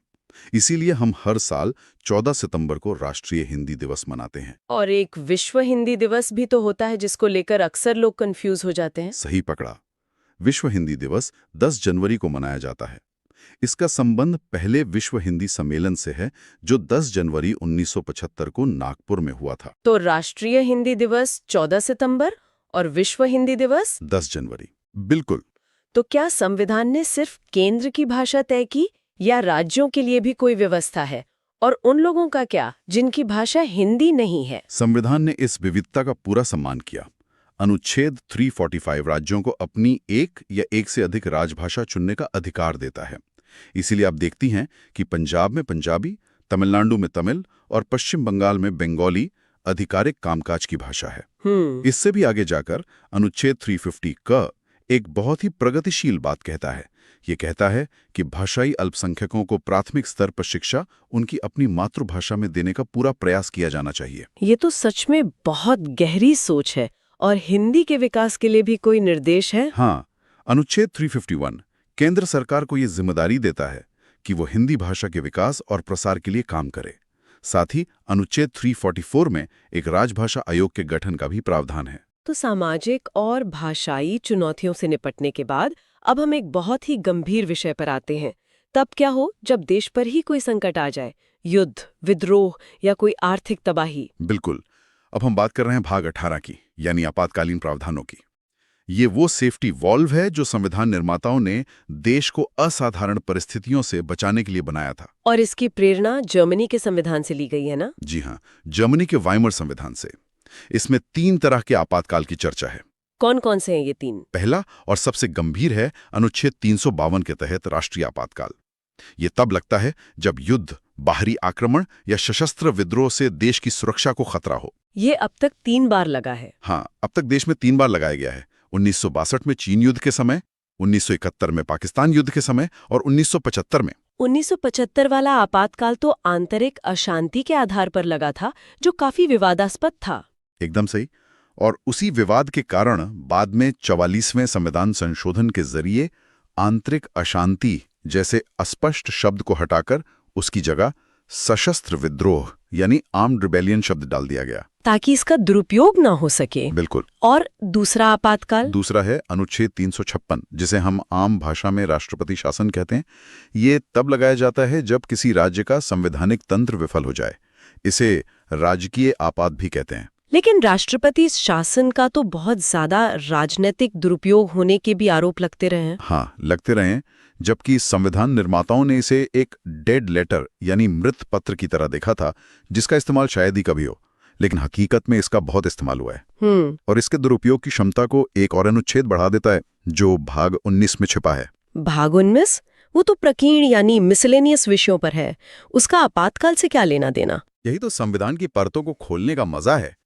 इसीलिए हम हर साल 14 सितंबर को राष्ट्रीय हिंदी दिवस मनाते हैं। और एक विश्व हिंदी दिवस भी तो होता है जिसको लेकर अक्सर लोग कंफ्यूज हो जाते हैं। सही पकड़ा। विश्व हिंदी दिवस 10 जनवरी को मनाया जाता है। इसका संबंध पहले विश्व हिंदी सम्मेलन से है जो 10 जनवरी 1975 को नागपुर में हुआ था। तो राष्ट्रीय हिंदी दिवस 14 सितंबर और विश्व हिंदी दिवस 10 जनवरी। बिल्कुल। तो क्या संविधान ने सिर्फ केंद्र की भाषा तय की या राज्यों के लिए भी कोई व्यवस्था है? और उन लोगों का क्या जिनकी भाषा हिंदी नहीं है? संविधान ने इस विविधता का पूरा सम्मान किया। अनुच्छेद 345 राज्यों को अपनी एक या एक से अधिक राजभाषा चुनने का अधिकार देता है। इसीलिए आप देखती हैं कि पंजाब में पंजाबी, तमिलनाडु में तमिल और पश्चिम बंगाल में बंगाली आधिकारिक कामकाज की भाषा है। इससे भी आगे जाकर अनुच्छेद 350 का एक बहुत ही प्रगतिशील बात कहता है। ये कहता है कि भाषाई अल्पसंख्यकों को प्राथमिक स्तर पर शिक्षा उनकी अपनी मातृभाषा में देने का पूरा प्रयास किया जाना चाहिए। ये तो सच में बहुत गहरी सोच है। और हिंदी के विकास के लिए भी कोई निर्देश है? हाँ, अनुच्छेद 351 केंद्र सरकार को ये जिम्मेदारी देता है कि वो हिंदी भाषा के विकास और प्रसार के लिए काम करे। साथ ही अनुच्छेद 344 में एक राजभाषा आयोग के गठन का भी प्रावधान है। तो सामाजिक और भाषाई चुनौतियों से निपटने के बाद अब हम एक बहुत ही गंभीर विषय पर आते हैं। तब क्या हो जब देश पर ही कोई संकट आ जाए, युद्ध, विद्रोह या कोई आर्थिक तबाही? बिल्कुल। अब हम बात कर रहे हैं भाग 18 की, यानी आपातकालीन प्रावधानों की। ये वो सेफ्टी वॉल्व है जो संविधान निर्माताओं ने देश को असाधारण परिस्थितियों से बचाने के लिए बनाया था। और इसकी प्रेरणा जर्मनी के संविधान से ली गई है ना? जी हाँ, जर्मनी के वाइमर संविधान से। इसमें 3 तरह के आपातकाल की चर्चा है। कौन कौन से हैं ये 3? पहला और सबसे गंभीर है अनुच्छेद 352 के तहत राष्ट्रीय आपातकाल। ये तब लगता है जब युद्ध, बाहरी आक्रमण या सशस्त्र विद्रोह से देश की सुरक्षा को खतरा हो। ये अब तक 3 बार लगा है। हाँ, अब तक देश में 3 बार लगाया गया है। 1962 में चीन युद्ध के समय, 1971 में पाकिस्तान युद्ध के समय और 1975 में। 1975 वाला आपातकाल तो आंतरिक अशांति के आधार पर लगा था, जो काफी विवादास्पद था। एकदम सही। और उसी विवाद के कारण बाद में 44वें संविधान संशोधन के जरिए आंतरिक अशांति जैसे अस्पष्ट शब्द को हटाकर उसकी जगह सशस्त्र विद्रोह यानी आर्म्ड रिबेलियन शब्द डाल दिया गया, ताकि इसका दुरुपयोग ना हो सके। बिल्कुल। और दूसरा आपातकाल? दूसरा है अनुच्छेद 356, जिसे हम आम भाषा में राष्ट्रपति शासन कहते हैं। ये तब लगाया जाता है जब किसी राज्य का संवैधानिक तंत्र विफल हो जाए। इसे राजकीय आपात भी कहते हैं। लेकिन राष्ट्रपति शासन का तो बहुत ज्यादा राजनीतिक दुरुपयोग होने के भी आरोप लगते रहे हैं। हाँ, लगते रहे हैं, जबकि संविधान निर्माताओं ने इसे एक डेड लेटर यानी मृत पत्र की तरह देखा था, जिसका इस्तेमाल शायद ही कभी हो। लेकिन हकीकत में इसका बहुत इस्तेमाल हुआ है। और इसके दुरुपयोग की क्षमता को एक और अनुच्छेद बढ़ा देता है, जो भाग 19 में छिपा है। भाग 19? वो तो प्रकीर्ण यानी मिसलेनियस विषयों पर है। उसका आपातकाल से क्या लेना देना? यही तो संविधान की परतों को खोलने का मजा है।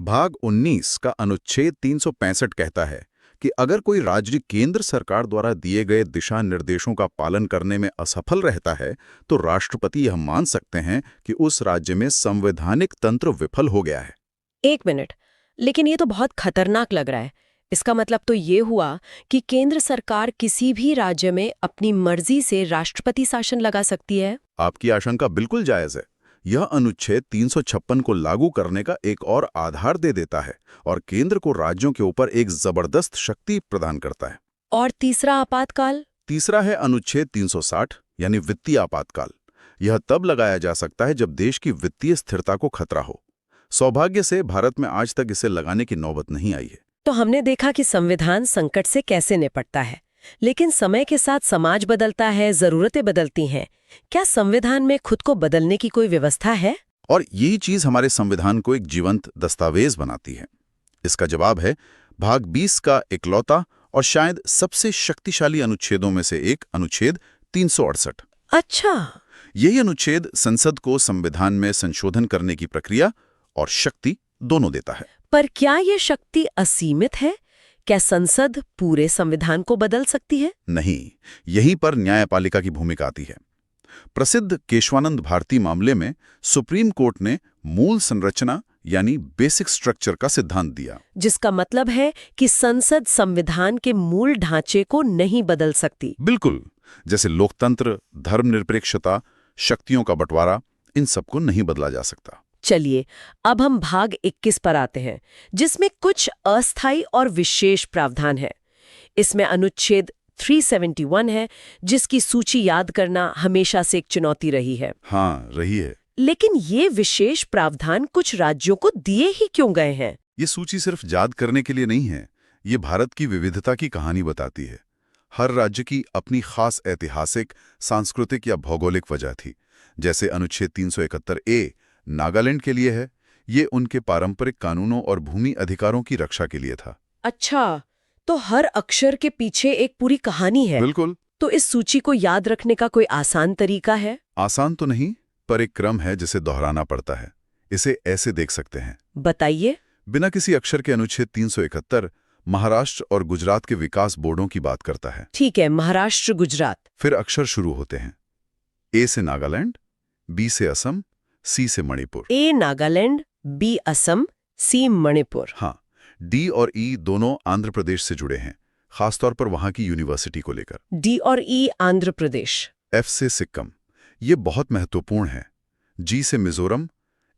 भाग 19 का अनुच्छेद 365 कहता है कि अगर कोई राज्य केंद्र सरकार द्वारा दिए गए दिशा निर्देशों का पालन करने में असफल रहता है तो राष्ट्रपति यह मान सकते हैं कि उस राज्य में संवैधानिक तंत्र विफल हो गया है। 1 मिनट, लेकिन ये तो बहुत खतरनाक लग रहा है। इसका मतलब तो ये हुआ कि केंद्र सरकार किसी भी राज्य में अपनी मर्जी से राष्ट्रपति शासन लगा सकती है। आपकी आशंका बिल्कुल जायज है। यह अनुच्छेद 356 को लागू करने का एक और आधार दे देता है और केंद्र को राज्यों के ऊपर एक जबरदस्त शक्ति प्रदान करता है। और तीसरा आपातकाल? तीसरा है अनुच्छेद 360 यानी वित्तीय आपातकाल। यह तब लगाया जा सकता है जब देश की वित्तीय स्थिरता को खतरा हो। सौभाग्य से भारत में आज तक इसे लगाने की नौबत नहीं आई है। तो हमने देखा कि संविधान संकट से कैसे निपटता है, लेकिन समय के साथ समाज बदलता है, जरूरतें बदलती हैं। क्या संविधान में खुद को बदलने की कोई व्यवस्था है? और यही चीज हमारे संविधान को एक जीवंत दस्तावेज बनाती है। इसका जवाब है भाग 20 का इकलौता और शायद सबसे शक्तिशाली अनुच्छेदों में से एक अनुच्छेद 368। अच्छा, यही अनुच्छेद संसद को संविधान में संशोधन करने की प्रक्रिया और शक्ति दोनों देता है। पर क्या ये शक्ति असीमित है? क्या संसद पूरे संविधान को बदल सकती है? नहीं, यहीं पर न्यायपालिका की भूमिका आती है। प्रसिद्ध केशवानंद भारती मामले में सुप्रीम कोर्ट ने मूल संरचना यानी बेसिक स्ट्रक्चर का सिद्धांत दिया, जिसका मतलब है कि संसद संविधान के मूल ढांचे को नहीं बदल सकती। बिल्कुल, जैसे लोकतंत्र, धर्मनिरपेक्षता, शक्तियों का बंटवारा, इन सबको नहीं बदला जा सकता। चलिए, अब हम भाग 21 पर आते हैं, जिसमें कुछ अस्थायी और विशेष प्रावधान है। इसमें अनुच्छेद 371 है, जिसकी सूची याद करना हमेशा से एक चुनौती रही है। हाँ, रही है। लेकिन ये विशेष प्रावधान कुछ राज्यों को दिए ही क्यों गए हैं? ये सूची सिर्फ याद करने के लिए नहीं है, ये भारत की विविधता की कहानी बताती है। हर राज्य की अपनी खास ऐतिहासिक, सांस्कृतिक या भौगोलिक वजह थी। जैसे अनुच्छेद 371A नागालैंड के लिए है, ये उनके पारंपरिक कानूनों और भूमि अधिकारों की रक्षा के लिए था। अच्छा, तो हर अक्षर के पीछे एक पूरी कहानी है। बिल्कुल। तो इस सूची को याद रखने का कोई आसान तरीका है? आसान तो नहीं, पर एक क्रम है जिसे दोहराना पड़ता है। इसे ऐसे देख सकते हैं। बताइए। बिना किसी अक्षर के अनुच्छेद 371 महाराष्ट्र और गुजरात के विकास बोर्डों की बात करता है। ठीक है, महाराष्ट्र, गुजरात। फिर अक्षर शुरू होते हैं। ए से नागालैंड, बी से असम, सी से मणिपुर। ए नागालैंड, बी असम, सी मणिपुर। हाँ, डी और ई दोनों आंध्र प्रदेश से जुड़े हैं, खासतौर पर वहां की यूनिवर्सिटी को लेकर। डी और ई आंध्र प्रदेश। एफ से सिक्किम, ये बहुत महत्वपूर्ण है। जी से मिजोरम,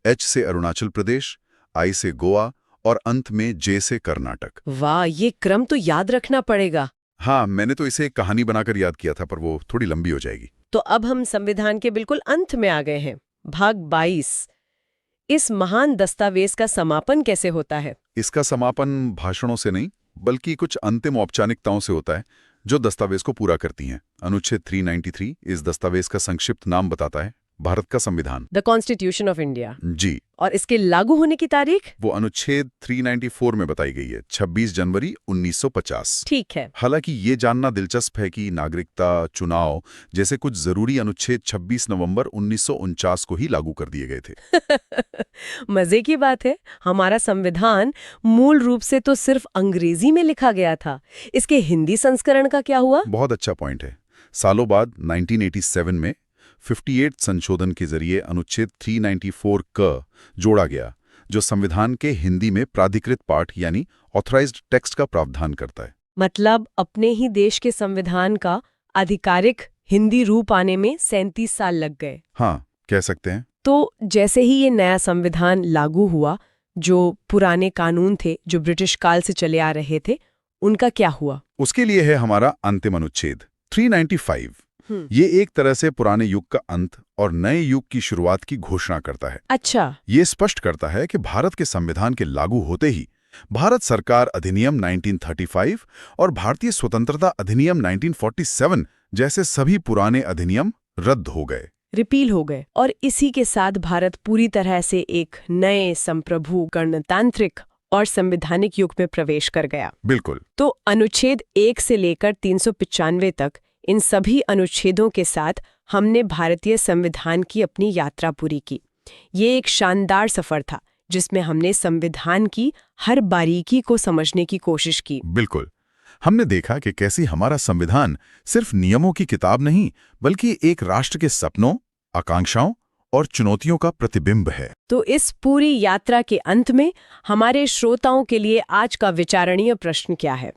एच से अरुणाचल प्रदेश, आई से गोवा और अंत में जे से कर्नाटक। वाह, ये क्रम तो याद रखना पड़ेगा। हाँ, मैंने तो इसे एक कहानी बनाकर याद किया था, पर वो थोड़ी लंबी हो जाएगी। तो अब हम संविधान के बिल्कुल अंत में आ गए हैं। भाग 22। इस महान दस्तावेज का समापन कैसे होता है? इसका समापन भाषणों से नहीं, बल्कि कुछ अंतिम औपचारिकताओं से होता है जो दस्तावेज को पूरा करती हैं। अनुच्छेद 393 इस दस्तावेज का संक्षिप्त नाम बताता है, भारत का संविधान, द कॉन्स्टिट्यूशन ऑफ इंडिया। जी। और इसके लागू होने की तारीख? वो अनुच्छेद 394 में बताई गई है, 26 जनवरी 1950। ठीक है। हालांकि ये जानना दिलचस्प है कि नागरिकता, चुनाव जैसे कुछ जरूरी अनुच्छेद 26 नवंबर 1949 को ही लागू कर दिए गए थे। मजे की बात है, हमारा संविधान मूल रूप से तो सिर्फ अंग्रेजी में लिखा गया था। इसके हिंदी संस्करण का क्या हुआ? बहुत अच्छा पॉइंट है। सालों बाद 1987 में 58 संशोधन के जरिए अनुच्छेद 394 क जोड़ा गया, जो संविधान के हिंदी में प्राधिकृत पाठ यानी ऑथराइज्ड टेक्स्ट का प्रावधान करता है। मतलब अपने ही देश के संविधान का आधिकारिक हिंदी रूप आने में 37 साल लग गए। हाँ, कह सकते हैं। तो जैसे ही ये नया संविधान लागू हुआ, जो पुराने कानून थे जो ब्रिटिश काल से चले आ रहे थे, उनका क्या हुआ? उसके लिए है हमारा अंतिम अनुच्छेद 395। ये एक तरह से पुराने युग का अंत और नए युग की शुरुआत की घोषणा करता है। अच्छा। ये स्पष्ट करता है कि भारत के संविधान के लागू होते ही भारत सरकार अधिनियम 1935 और भारतीय स्वतंत्रता अधिनियम 1947 जैसे सभी पुराने अधिनियम रद्द हो गए, रिपील हो गए, और इसी के साथ भारत पूरी तरह से एक नए संप्रभु, गणतांत्रिक और संवैधानिक युग में प्रवेश कर गया। बिल्कुल। तो अनुच्छेद 1 से लेकर 395 तक इन सभी अनुच्छेदों के साथ हमने भारतीय संविधान की अपनी यात्रा पूरी की। ये एक शानदार सफर था जिसमें हमने संविधान की हर बारीकी को समझने की कोशिश की। बिल्कुल। हमने देखा कि कैसे हमारा संविधान सिर्फ नियमों की किताब नहीं, बल्कि एक राष्ट्र के सपनों, आकांक्षाओं और चुनौतियों का प्रतिबिंब है। तो इस पूरी यात्रा के अंत में हमारे श्रोताओं के लिए आज का विचारणीय प्रश्न क्या है?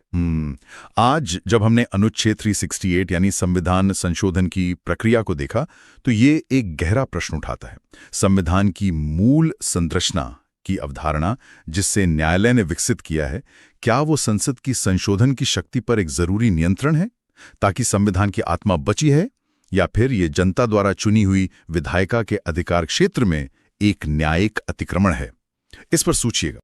आज जब हमने अनुच्छेद 368 यानी संविधान संशोधन की प्रक्रिया को देखा, तो ये एक गहरा प्रश्न उठाता है। संविधान की मूल संरचना की अवधारणा जिससे न्यायालय ने विकसित किया है, क्या वो संसद की संशोधन की शक्ति पर एक जरूरी नियंत्रण है ताकि संविधान की आत्मा बची है, या फिर ये जनता द्वारा चुनी हुई विधायिका के अधिकार क्षेत्र में एक न्यायिक अतिक्रमण है? इस पर सोचिएगा।